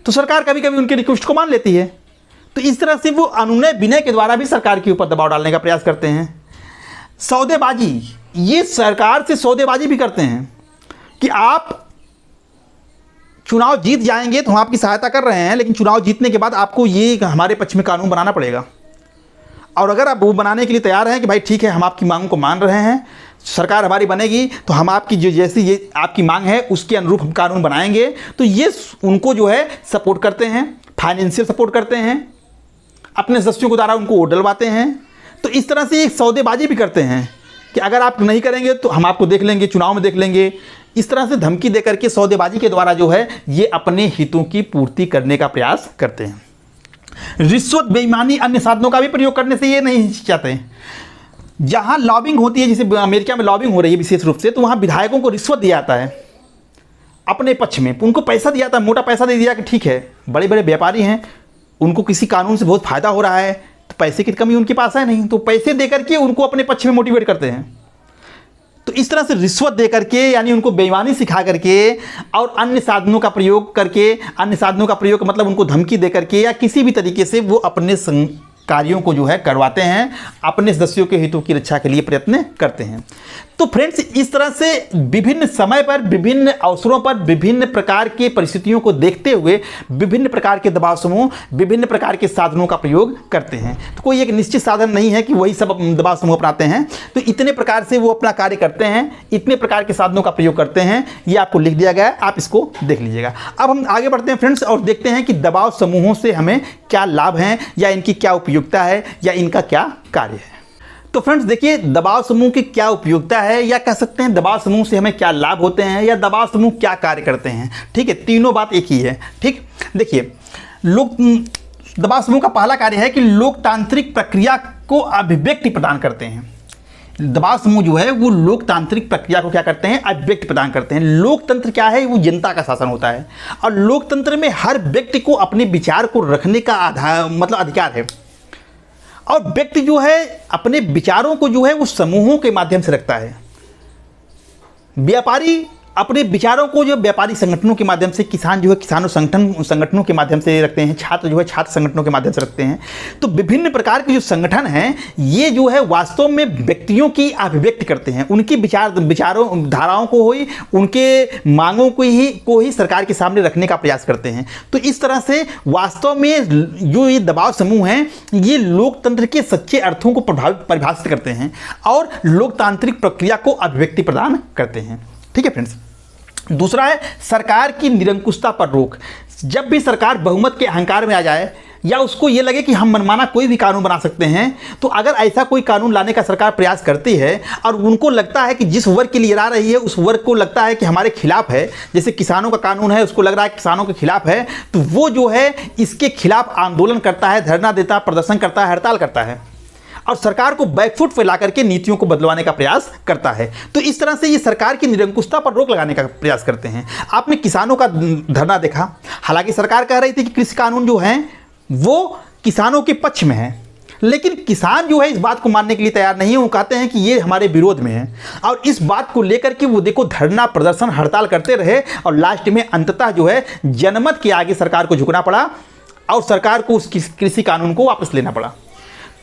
Speaker 1: तो सरकार कभी कभी उनके रिक्वेस्ट को मान लेती है। तो इस तरह से वो अनुनय विनय के द्वारा भी सरकार के ऊपर दबाव डालने का प्रयास करते हैं। सौदेबाजी, ये सरकार से सौदेबाजी भी करते हैं कि आप चुनाव जीत जाएंगे तो हम आपकी सहायता कर रहे हैं, लेकिन चुनाव जीतने के बाद आपको ये हमारे पक्ष में कानून बनाना पड़ेगा, और अगर आप वो बनाने के लिए तैयार हैं कि भाई ठीक है हम आपकी मांगों को मान रहे हैं, सरकार हमारी बनेगी तो हम आपकी जो जैसी ये आपकी मांग है उसके अनुरूप हम कानून बनाएंगे। तो ये उनको जो है सपोर्ट करते हैं, फाइनेंशियल सपोर्ट करते हैं, अपने सदस्यों के द्वारा उनको वोट डलवाते हैं। तो इस तरह से एक सौदेबाजी भी करते हैं कि अगर आप नहीं करेंगे तो हम आपको देख लेंगे, चुनाव में देख लेंगे। इस तरह से धमकी दे करके सौदेबाजी के द्वारा जो है ये अपने हितों की पूर्ति करने का प्रयास करते हैं। रिश्वत, बेईमानी, अन्य साधनों का भी प्रयोग करने से ये नहीं हिचकिचाते। जहां लॉबिंग होती है, जैसे अमेरिका में लॉबिंग हो रही है विशेष रूप से, तो वहां विधायकों को रिश्वत दिया जाता है अपने पक्ष में, उनको पैसा दिया जाता है, मोटा पैसा दे दिया कि ठीक है बड़े बड़े व्यापारी हैं, उनको किसी कानून से बहुत फायदा हो रहा है, तो पैसे की कमी उनके पास है नहीं, तो पैसे दे करके उनको अपने पक्ष में मोटिवेट करते हैं। तो इस तरह से रिश्वत दे करके, यानी उनको बेईमानी सिखा करके और अन्य साधनों का प्रयोग करके, अन्य साधनों का प्रयोग मतलब उनको धमकी दे करके या किसी भी तरीके से वो अपने कार्यों को जो है करवाते हैं, अपने सदस्यों के हितों की रक्षा के लिए प्रयत्न करते हैं। तो फ्रेंड्स, इस तरह से विभिन्न समय पर, विभिन्न अवसरों पर, विभिन्न प्रकार की परिस्थितियों को देखते हुए विभिन्न प्रकार के दबाव समूह विभिन्न प्रकार के साधनों का प्रयोग करते हैं। तो कोई एक निश्चित साधन नहीं है कि वही सब दबाव समूह अपनाते हैं। तो इतने प्रकार से वो अपना कार्य करते हैं, इतने प्रकार के साधनों का प्रयोग करते हैं। ये आपको लिख दिया गया है, आप इसको देख लीजिएगा। अब हम आगे बढ़ते हैं फ्रेंड्स और देखते हैं कि दबाव समूहों से हमें क्या लाभ हैं या इनकी क्या उपयोगिता है या इनका क्या कार्य है। तो फ्रेंड्स देखिए, दबाव समूह की क्या उपयोगिता है, या कह सकते हैं दबाव समूह से हमें क्या लाभ होते हैं, या दबाव समूह क्या कार्य करते हैं। ठीक है, तीनों बात एक ही है। ठीक, देखिए, दबाव समूह का पहला कार्य है कि लोकतांत्रिक प्रक्रिया को अभिव्यक्ति प्रदान करते हैं। दबाव समूह जो है वो लोकतांत्रिक प्रक्रिया को क्या करते हैं, अभिव्यक्ति प्रदान करते हैं। लोकतंत्र क्या है, वो जनता का शासन होता है, और लोकतंत्र में हर व्यक्ति को अपने विचार को रखने का अधिकार है, और व्यक्ति जो है अपने विचारों को जो है वो समूहों के माध्यम से रखता है। व्यापारी अपने विचारों को जो व्यापारी संगठनों के माध्यम से, किसान जो है किसानों संगठनों के माध्यम से रखते हैं, छात्र जो है छात्र संगठनों के माध्यम से रखते हैं। तो विभिन्न प्रकार के जो संगठन हैं ये जो है वास्तव में व्यक्तियों की अभिव्यक्ति करते हैं, उनकी विचारों धाराओं को ही, उनके मांगों को ही सरकार के सामने रखने का प्रयास करते हैं। तो इस तरह से वास्तव में जो ये दबाव समूह हैं ये लोकतंत्र के सच्चे अर्थों को परिभाषित करते हैं और लोकतांत्रिक प्रक्रिया को अभिव्यक्ति प्रदान करते हैं। ठीक है फ्रेंड्स, दूसरा है सरकार की निरंकुशता पर रोक। जब भी सरकार बहुमत के अहंकार में आ जाए, या उसको ये लगे कि हम मनमाना कोई भी कानून बना सकते हैं, तो अगर ऐसा कोई कानून लाने का सरकार प्रयास करती है और उनको लगता है कि जिस वर्ग के लिए ला रही है उस वर्ग को लगता है कि हमारे खिलाफ है, जैसे किसानों का कानून है उसको लग रहा है किसानों के खिलाफ है, तो वो जो है इसके खिलाफ आंदोलन करता है, धरना देता है, प्रदर्शन करता है, हड़ताल करता है और सरकार को बैकफुट पे ला करके नीतियों को बदलवाने का प्रयास करता है। तो इस तरह से ये सरकार की निरंकुशता पर रोक लगाने का प्रयास करते हैं। आपने किसानों का धरना देखा, हालांकि सरकार कह रही थी कि कृषि कानून जो हैं वो किसानों के पक्ष में है, लेकिन किसान जो है इस बात को मानने के लिए तैयार नहीं है। वो कहते हैं कि ये हमारे विरोध में है और इस बात को लेकर के वो देखो धरना, प्रदर्शन, हड़ताल करते रहे और लास्ट में अंततः जो है जनमत के आगे सरकार को झुकना पड़ा और सरकार को उस कृषि कानून को वापस लेना पड़ा।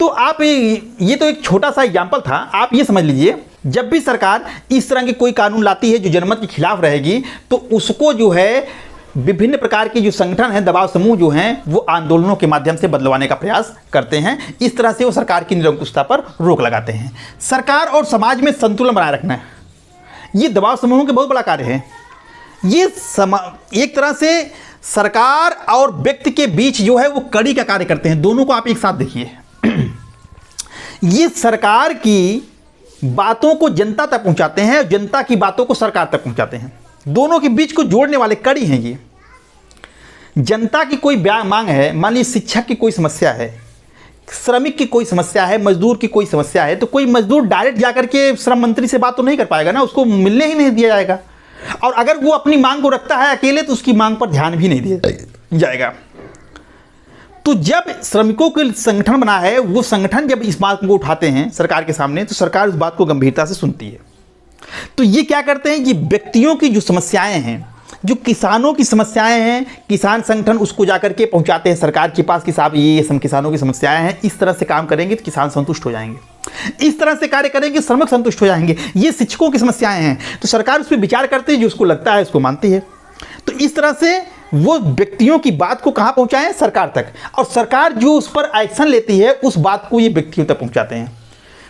Speaker 1: तो आप ये तो एक छोटा सा एग्जाम्पल था। आप ये समझ लीजिए, जब भी सरकार इस तरह के कोई कानून लाती है जो जनमत के खिलाफ रहेगी, तो उसको जो है विभिन्न प्रकार के जो संगठन हैं, दबाव समूह जो हैं, वो आंदोलनों के माध्यम से बदलवाने का प्रयास करते हैं। इस तरह से वो सरकार की निरंकुशता पर रोक लगाते हैं। सरकार और समाज में संतुलन बनाए रखना, ये दबाव समूहों के बहुत बड़ा कार्य है। ये एक तरह से सरकार और व्यक्ति के बीच जो है वो कड़ी का कार्य करते हैं। दोनों को आप एक साथ देखिए, ये सरकार की बातों को जनता तक पहुंचाते हैं और जनता की बातों को सरकार तक पहुंचाते हैं। दोनों के बीच को जोड़ने वाले कड़ी हैं ये। जनता की कोई मांग है, मान लीजिए शिक्षक की कोई समस्या है, श्रमिक की कोई समस्या है, मजदूर की कोई समस्या है, तो कोई मजदूर डायरेक्ट जाकर के श्रम मंत्री से बात तो नहीं कर पाएगा ना, उसको मिलने ही नहीं दिया जाएगा। और अगर वो अपनी मांग को रखता है अकेले तो उसकी मांग पर ध्यान भी नहीं दिया जाएगा। तो जब श्रमिकों के संगठन बना है, वो संगठन जब इस बात को उठाते हैं सरकार के सामने, तो सरकार उस बात को गंभीरता से सुनती है। तो ये क्या करते हैं, ये व्यक्तियों की जो समस्याएं हैं, जो किसानों की समस्याएं हैं, किसान संगठन उसको जाकर के पहुंचाते हैं सरकार के पास कि साहब ये किसानों की समस्याएं हैं, इस तरह से काम करेंगे तो किसान संतुष्ट हो जाएंगे, इस तरह से कार्य करेंगे श्रमिक संतुष्ट हो जाएंगे। ये शिक्षकों की समस्याएं हैं, तो सरकार उस पर विचार करती है, जो उसको लगता है उसको मानती है। तो इस तरह से वो व्यक्तियों की बात को कहाँ पहुँचाएं, सरकार तक, और सरकार जो उस पर एक्शन लेती है उस बात को ये व्यक्तियों तक पहुँचाते हैं।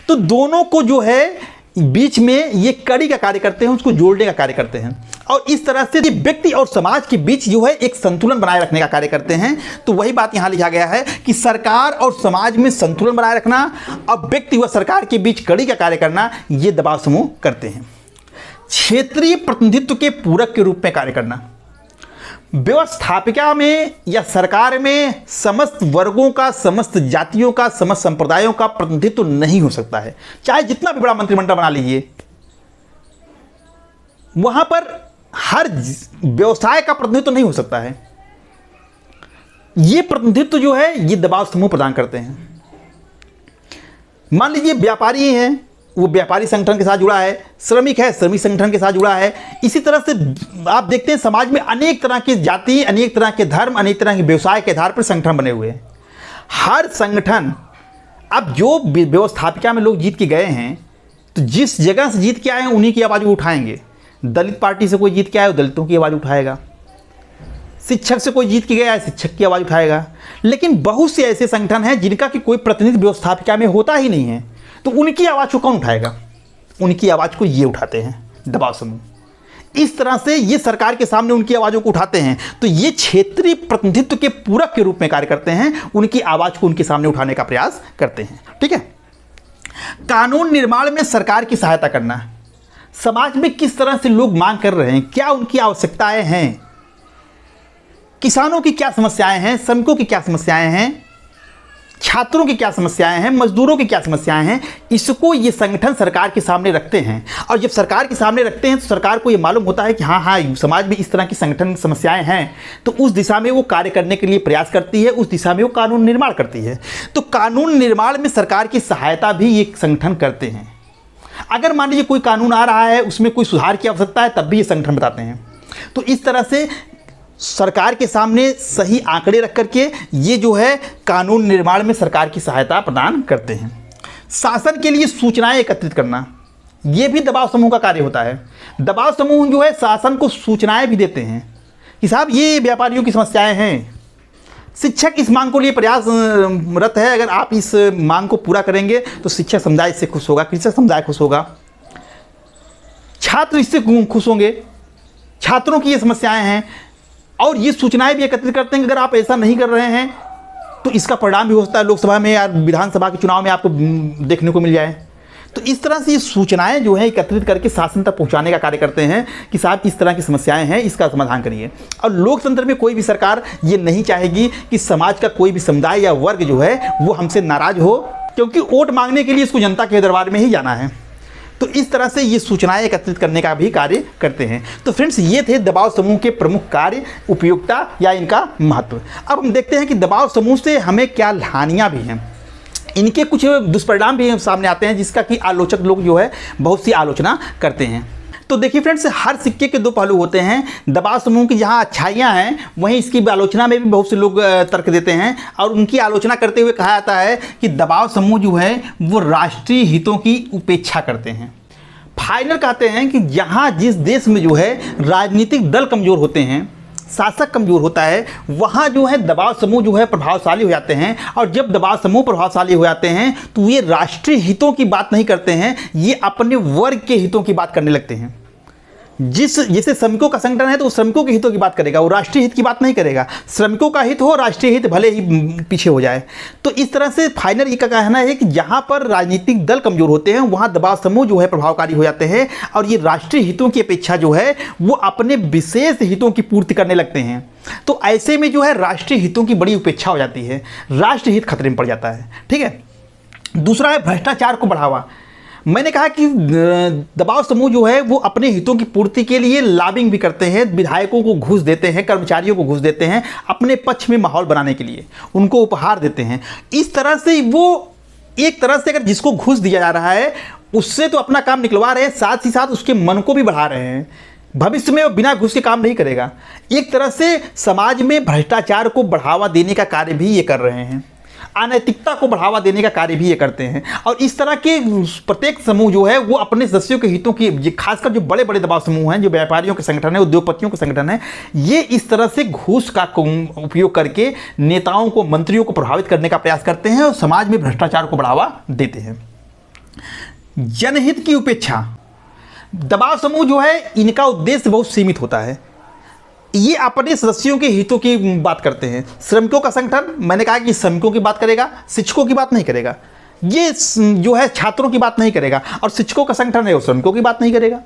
Speaker 1: तो दोनों को जो है बीच में ये कड़ी का कार्य करते हैं, उसको जोड़ने का कार्य करते हैं और इस तरह से व्यक्ति और समाज के बीच जो है एक संतुलन बनाए रखने का कार्य करते हैं। तो वही बात यहाँ लिखा गया है कि सरकार और समाज में संतुलन बनाए रखना और व्यक्ति व सरकार के बीच कड़ी का कार्य करना, ये दबाव समूह करते हैं। क्षेत्रीय प्रतिनिधित्व के पूरक के रूप में कार्य करना, व्यवस्थापिका में या सरकार में समस्त वर्गों का, समस्त जातियों का, समस्त संप्रदायों का प्रतिनिधित्व नहीं हो सकता है। चाहे जितना भी बड़ा मंत्रिमंडल बना लीजिए, वहां पर हर व्यवसाय का प्रतिनिधित्व नहीं हो सकता है। ये प्रतिनिधित्व जो है ये दबाव समूह प्रदान करते हैं। मान लीजिए व्यापारी हैं, वो व्यापारी संगठन के साथ जुड़ा है, श्रमिक है, श्रमिक संगठन के साथ जुड़ा है। इसी तरह से आप देखते हैं समाज में अनेक तरह की जाति, अनेक तरह के धर्म, अनेक तरह के व्यवसाय के आधार पर संगठन बने हुए हैं। हर संगठन, अब जो व्यवस्थापिका में लोग जीत के गए हैं, तो जिस जगह से जीत के आए हैं उन्हीं की आवाज़ वो उठाएंगे। दलित पार्टी से कोई जीत के आया वो दलितों की आवाज़ उठाएगा, शिक्षक से कोई जीत के गया है शिक्षक की आवाज़ उठाएगा। लेकिन बहुत से ऐसे संगठन हैं जिनका कि कोई प्रतिनिधि व्यवस्थापिका में होता ही नहीं है, तो उनकी आवाज़ को कौन उठाएगा? उनकी आवाज़ को ये उठाते हैं दबाव समूह। इस तरह से ये सरकार के सामने उनकी आवाज़ों को उठाते हैं। तो ये क्षेत्रीय प्रतिनिधित्व के पूरक के रूप में कार्य करते हैं, उनकी आवाज़ को उनके सामने उठाने का प्रयास करते हैं। ठीक है। कानून निर्माण में सरकार की सहायता करना, समाज में किस तरह से लोग मांग कर रहे हैं, क्या उनकी आवश्यकताएं हैं, किसानों की क्या समस्याएं हैं, श्रमिकों की क्या समस्याएं हैं, छात्रों की क्या समस्याएं हैं, मजदूरों की क्या समस्याएं हैं, इसको ये संगठन सरकार के सामने रखते हैं। और जब सरकार के सामने रखते हैं तो सरकार को ये मालूम होता है कि हाँ समाज में इस तरह की संगठन समस्याएं हैं, तो उस दिशा में वो कार्य करने के लिए प्रयास करती है, उस दिशा में वो कानून निर्माण करती है। तो कानून निर्माण में सरकार की सहायता भी ये संगठन करते हैं। अगर मान लीजिए कोई कानून आ रहा है, उसमें कोई सुधार की आवश्यकता है, तब भी ये संगठन बताते हैं। तो इस तरह से सरकार के सामने सही आंकड़े रख करके ये जो है कानून निर्माण में सरकार की सहायता प्रदान करते हैं। शासन के लिए सूचनाएं एकत्रित करना, ये भी दबाव समूह का कार्य होता है। दबाव समूह जो है शासन को सूचनाएं भी देते हैं कि साहब ये व्यापारियों की समस्याएं हैं, शिक्षक इस मांग को लिए प्रयासरत है, अगर आप इस मांग को पूरा करेंगे तो शिक्षक समुदाय इससे खुश होगा, कृषक समुदाय खुश होगा, छात्र इससे खुश होंगे, छात्रों की ये समस्याएं हैं। और ये सूचनाएं भी एकत्रित करते हैं कि अगर आप ऐसा नहीं कर रहे हैं तो इसका परिणाम भी हो सकता है लोकसभा में या विधानसभा के चुनाव में आपको देखने को मिल जाए। तो इस तरह से ये सूचनाएं जो है एकत्रित करके शासन तक पहुंचाने का कार्य करते हैं कि साहब इस तरह की समस्याएं हैं, इसका समाधान करिए। और लोकतंत्र में कोई भी सरकार ये नहीं चाहेगी कि समाज का कोई भी समुदाय या वर्ग जो है वो हमसे नाराज हो, क्योंकि वोट मांगने के लिए इसको जनता के दरबार में ही जाना है। तो इस तरह से ये सूचनाएं एकत्रित करने का भी कार्य करते हैं। तो फ्रेंड्स, ये थे दबाव समूह के प्रमुख कार्य, उपयोगिता या इनका महत्व। अब हम देखते हैं कि दबाव समूह से हमें क्या हानियां भी हैं, इनके कुछ दुष्परिणाम भी सामने आते हैं जिसका कि आलोचक लोग जो है बहुत सी आलोचना करते हैं। तो देखिए फ्रेंड्स, हर सिक्के के दो पहलू होते हैं। दबाव समूह की जहां अच्छाइयां हैं वहीं इसकी आलोचना में भी बहुत से लोग तर्क देते हैं, और उनकी आलोचना करते हुए कहा जाता है कि दबाव समूह जो है वो राष्ट्रीय हितों की उपेक्षा करते हैं। फाइनल कहते हैं कि जहां जिस देश में जो है राजनीतिक दल कमज़ोर होते हैं, शासक कमज़ोर होता है, वहाँ जो है दबाव समूह जो है प्रभावशाली हो जाते हैं। और जब दबाव समूह प्रभावशाली हो जाते हैं तो ये राष्ट्रीय हितों की बात नहीं करते हैं, ये अपने वर्ग के हितों की बात करने लगते हैं। जैसे श्रमिकों का संगठन है तो वो श्रमिकों के हितों की बात करेगा, वो राष्ट्रीय हित की बात नहीं करेगा। श्रमिकों का हित हो, राष्ट्रीय हित भले ही पीछे हो जाए। तो इस तरह से फाइनल ये का कहना है कि जहाँ पर राजनीतिक दल कमज़ोर होते हैं वहाँ दबाव समूह जो है प्रभावकारी हो जाते हैं, और ये राष्ट्रीय हितों की अपेक्षा जो है वो अपने विशेष हितों की पूर्ति करने लगते हैं। तो ऐसे में जो है राष्ट्रीय हितों की बड़ी उपेक्षा हो जाती है, राष्ट्रीय हित खतरे में पड़ जाता है। ठीक है। दूसरा है भ्रष्टाचार को बढ़ावा। मैंने कहा कि दबाव समूह जो है वो अपने हितों की पूर्ति के लिए लॉबिंग भी करते हैं, विधायकों को घूस देते हैं, कर्मचारियों को घूस देते हैं, अपने पक्ष में माहौल बनाने के लिए उनको उपहार देते हैं। इस तरह से वो एक तरह से अगर जिसको घूस दिया जा रहा है उससे तो अपना काम निकलवा रहे हैं, साथ ही साथ उसके मन को भी बढ़ा रहे हैं। भविष्य में वो बिना घूस के काम नहीं करेगा। एक तरह से समाज में भ्रष्टाचार को बढ़ावा देने का कार्य भी ये कर रहे हैं, अनैतिकता को बढ़ावा देने का कार्य भी ये करते हैं। और इस तरह के प्रत्येक समूह जो है वो अपने सदस्यों के हितों की, खासकर जो बड़े बड़े दबाव समूह हैं, जो व्यापारियों के संगठन है, उद्योगपतियों के संगठन है, ये इस तरह से घूस का उपयोग करके नेताओं को, मंत्रियों को प्रभावित करने का प्रयास करते हैं और समाज में भ्रष्टाचार को बढ़ावा देते हैं। जनहित की उपेक्षा। दबाव समूह जो है इनका उद्देश्य बहुत सीमित होता है, ये अपने सदस्यों के हितों की बात करते हैं। श्रमिकों का संगठन, मैंने कहा कि श्रमिकों की बात करेगा, शिक्षकों की बात नहीं करेगा। ये जो है छात्रों की बात नहीं करेगा, और शिक्षकों का संगठन है वो श्रमिकों की बात नहीं करेगा,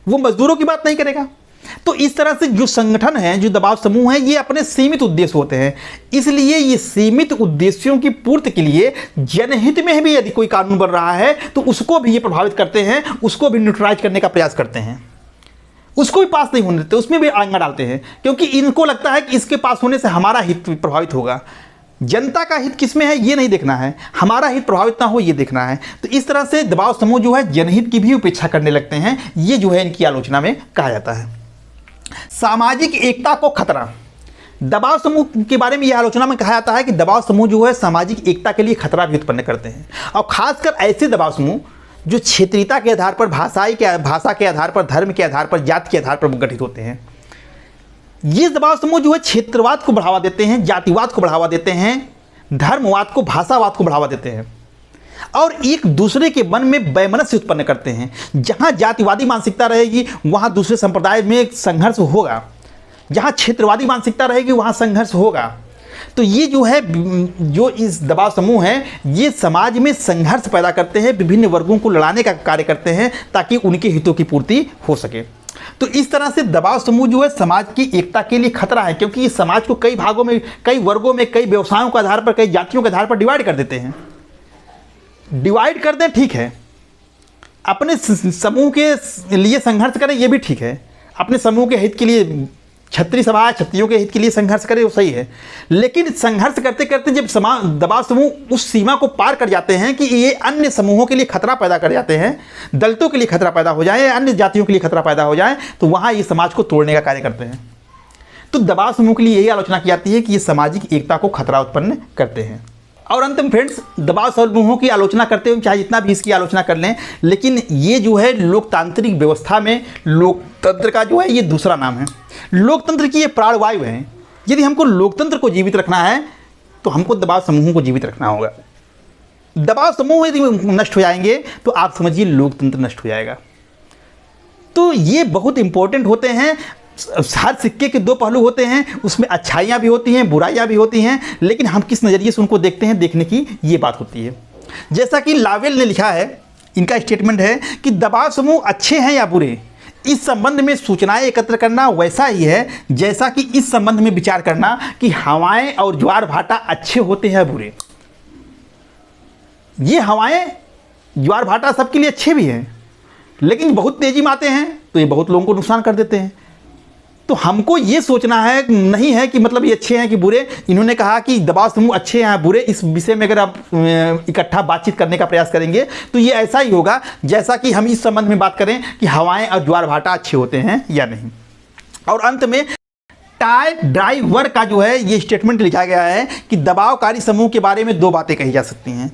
Speaker 1: वो मजदूरों की बात नहीं करेगा। तो इस तरह से जो संगठन है, जो दबाव समूह है, ये अपने सीमित उद्देश्य होते हैं। इसलिए ये सीमित उद्देश्यों की पूर्ति के लिए जनहित में भी यदि कोई कानून बन रहा है तो उसको भी ये प्रभावित करते हैं, उसको भी न्यूट्रलाइज करने का प्रयास करते हैं, उसको भी पास नहीं होने देते, उसमें भी आंगा डालते हैं, क्योंकि इनको लगता है कि इसके पास होने से हमारा हित प्रभावित होगा। जनता का हित किसमें है ये नहीं देखना है, हमारा हित प्रभावित ना हो ये देखना है। तो इस तरह से दबाव समूह जो है जनहित की भी उपेक्षा करने लगते हैं। ये जो है इनकी आलोचना में कहा जाता है। सामाजिक एकता को खतरा। दबाव समूह के बारे में यह आलोचना में कहा जाता है कि दबाव समूह जो है सामाजिक एकता के लिए खतरा भी उत्पन्न करते हैं, और खासकर ऐसे दबाव समूह जो क्षेत्रीयता के आधार पर, भाषा के आधार पर, धर्म के आधार पर, जाति के आधार पर गठित होते हैं। ये दबाव समूह जो है क्षेत्रवाद को बढ़ावा देते हैं, जातिवाद को बढ़ावा देते हैं, धर्मवाद को, भाषावाद को बढ़ावा देते हैं, और एक दूसरे के मन में वैमनस्य उत्पन्न करते हैं। जहां जातिवादी मानसिकता रहेगी वहां दूसरे संप्रदाय में संघर्ष होगा, जहां क्षेत्रवादी मानसिकता रहेगी वहां संघर्ष होगा। तो ये जो है, जो इस दबाव समूह है, ये समाज में संघर्ष पैदा करते हैं, विभिन्न वर्गों को लड़ाने का कार्य करते हैं ताकि उनके हितों की पूर्ति हो सके। तो इस तरह से दबाव समूह जो है समाज की एकता के लिए खतरा है, क्योंकि ये समाज को कई भागों में, कई वर्गों में, कई व्यवसायों के आधार पर, कई जातियों के आधार पर डिवाइड कर देते हैं। डिवाइड कर दें ठीक है, अपने समूह के लिए संघर्ष करें ये भी ठीक है, अपने समूह के हित के लिए, क्षत्रिय सभा क्षत्रियों के हित के लिए संघर्ष करे वो सही है। लेकिन संघर्ष करते करते जब दबाव समूह उस सीमा को पार कर जाते हैं कि ये अन्य समूहों के लिए खतरा पैदा कर जाते हैं, दलितों के लिए खतरा पैदा हो जाए, अन्य जातियों के लिए खतरा पैदा हो जाए, तो वहाँ ये समाज को तोड़ने का कार्य करते हैं। तो दबाव समूह के लिए यही आलोचना की जाती है कि ये सामाजिक एकता को खतरा उत्पन्न करते हैं। और अंत में फ्रेंड्स, दबाव समूहों की आलोचना करते हुए चाहे जितना भी इसकी आलोचना कर लें, लेकिन ये जो है लोकतांत्रिक व्यवस्था में लोकतंत्र का जो है ये दूसरा नाम है। लोकतंत्र की ये प्राणवायु है। यदि हमको लोकतंत्र को जीवित रखना है तो हमको दबाव समूहों को जीवित रखना होगा। दबाव समूह यदि नष्ट हो जाएंगे तो आप समझिए लोकतंत्र नष्ट हो जाएगा। तो ये बहुत इंपॉर्टेंट होते हैं। हर सिक्के के दो पहलू होते हैं, उसमें अच्छाइयाँ भी होती हैं, बुराइयाँ भी होती हैं, लेकिन हम किस नज़रिए से उनको देखते हैं, देखने की ये बात होती है। जैसा कि लावेल ने लिखा है, इनका स्टेटमेंट है कि दबाव समूह अच्छे हैं या बुरे, इस संबंध में सूचनाएं एकत्र करना वैसा ही है जैसा कि इस संबंध में विचार करना कि हवाएं और ज्वार भाटा अच्छे होते हैं बुरे। ये हवाएं ज्वार भाटा सबके लिए अच्छे भी हैं, लेकिन बहुत तेजी में आते हैं तो ये बहुत लोगों को नुकसान कर देते हैं। तो हमको ये सोचना है नहीं है कि मतलब ये अच्छे हैं कि बुरे। इन्होंने कहा कि दबाव समूह अच्छे हैं बुरे, इस विषय में अगर आप इकट्ठा बातचीत करने का प्रयास करेंगे तो ये ऐसा ही होगा जैसा कि हम इस संबंध में बात करें कि हवाएं और ज्वार भाटा अच्छे होते हैं या नहीं। और अंत में टाई ड्राइवर का जो है ये स्टेटमेंट लिखा गया है कि दबावकारी समूह के बारे में दो बातें कही जा सकती हैं।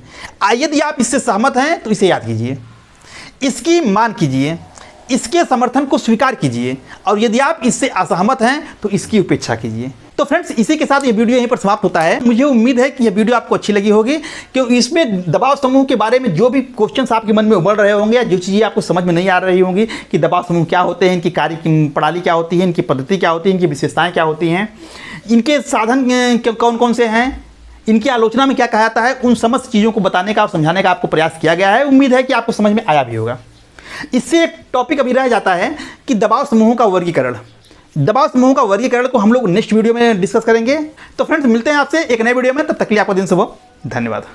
Speaker 1: यदि आप इससे सहमत हैं तो इसे याद कीजिए, इसकी मान कीजिए, इसके समर्थन को स्वीकार कीजिए, और यदि आप इससे असहमत हैं तो इसकी उपेक्षा कीजिए। तो फ्रेंड्स, इसी के साथ ये वीडियो यहीं पर समाप्त होता है। मुझे उम्मीद है कि यह वीडियो आपको अच्छी लगी होगी, क्योंकि इसमें दबाव समूह के बारे में जो भी क्वेश्चंस आपके मन में उमड़ रहे होंगे या जो चीज़ें आपको समझ में नहीं आ रही होंगी कि दबाव समूह क्या होते हैं, इनकी कार्य प्रणाली क्या होती है, इनकी पद्धति क्या होती है, इनकी विशेषताएँ क्या होती हैं, इनके साधन कौन कौन से हैं, इनकी आलोचना में क्या कहा जाता है, उन समस्त चीज़ों को बताने का और समझाने का आपको प्रयास किया गया है। उम्मीद है कि आपको समझ में आया भी होगा। इससे एक टॉपिक अभी रह जाता है कि दबाव समूहों का वर्गीकरण। दबाव समूहों का वर्गीकरण को हम लोग नेक्स्ट वीडियो में डिस्कस करेंगे। तो फ्रेंड्स, मिलते हैं आपसे एक नए वीडियो में, तब तक के लिए आपका दिन शुभ हो। धन्यवाद।